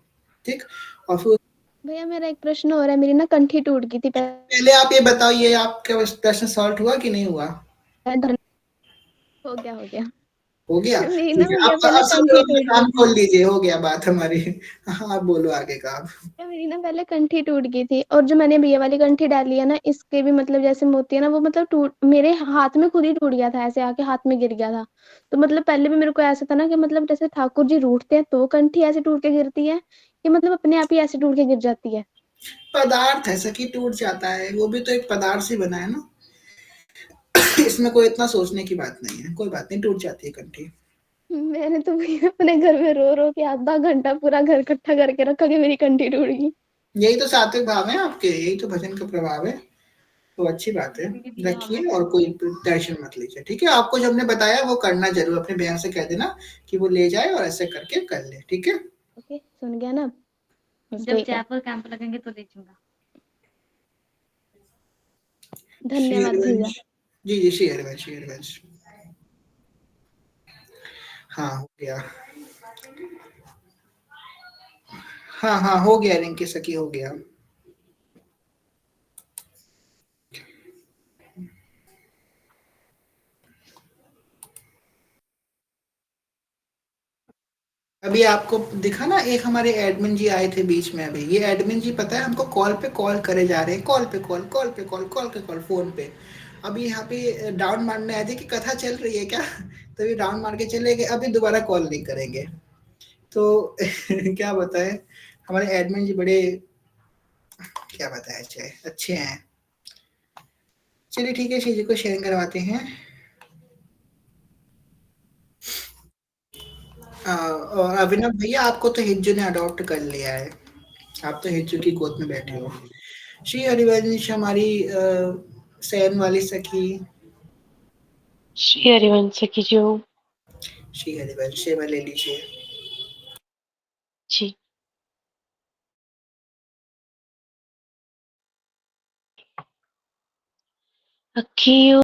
ठीक? और फिर भैया मेरा एक प्रश्न और है, मेरी ना कंठी टूट गई थी पहले आप ये बताओ, ये आपका प्रश्न सॉल्व हुआ कि नहीं हुआ? हो गया, हो गया। हो गया? मेरी ना ठीक है, भैया अब पहले सब कंठी लोग अपना टूट गई काम थी। खोल लीजिए, हो गया बात हमारी। हाँ, आप बोलो आगे का आप। भैया मेरी ना पहले कंठी टूट गई थी, और जो मैंने भैया वाली कंठी डाली है ना, इसके भी मतलब जैसे मोती है ना, वो मतलब टूट मेरे हाथ में खुद ही टूट गया था, ऐसे आके हाथ में गिर गया था। तो मतलब पहले भी मेरे को ऐसा था ना कि मतलब जैसे ठाकुर जी रूठते हैं तो कंठी ऐसे टूट के गिरती है, कि मतलब अपने आप ही ऐसे टूट के गिर जाती है। पदार्थ है, सखी, टूट जाता है, वो भी तो एक पदार्थ से बना है ना। इसमें कोई इतना सोचने की बात नहीं है, कोई बात नहीं, टूट जाती है कंठी। मैंने तो भैया अपने घर में रो रो के आधा घंटा पूरा घर इकट्ठा करके रखा कि मेरी कंठी टूट गई। यही तो सात्विक भाव है आपके, यही तो भजन का प्रभाव है। तो अच्छी बात है, रखिए और कोई टेंशन मत लीजिए, ठीक है? आपको जो हमने बताया वो करना जरूर, अपने बहन से कह देना कि वो ले जाए और ऐसे करके कर ले, ठीक है? ओके, सुन गया ना? जब ठीक है, जयपुर कैंप लगेंगे तो ले जाऊंगा। श्री धन्यवाद भैया। हरिवंश। जी जी, श्री हरिवंश, श्री हरिवंश। हाँ, हो गया। हाँ हाँ, हो गया रिंकी सखी, हो गया। अभी आपको दिखा ना, एक हमारे एडमिन जी आए थे बीच में अभी, ये एडमिन जी पता है हमको कॉल पे कॉल करे जा रहे हैं, कॉल पे कॉल, कॉल पे कॉल, कॉल पे कॉल, फोन पे। अभी यहाँ पे डाउन मारने आए थे कि कथा चल रही है क्या? तो ये डाउन मार के चले गए, अभी दोबारा कॉल नहीं करेंगे। तो क्या बताएं, हमारे एडमिन जी बड़े, क्या बताएं, अच्छे अच्छे हैं। चलिए ठीक है, चीज़ों को शेयर करवाते हैं। और अभिनव भैया, आपको तो हिज्जू ने अडॉप्ट कर लिया है, आप तो हिज्जू की गोद में बैठे हो। श्री हरिवंश, हमारी सैन वाली सखी। श्री हरिवंश की जो। श्री हरिवंश, सेवा ले लीजिए। जी। अखियों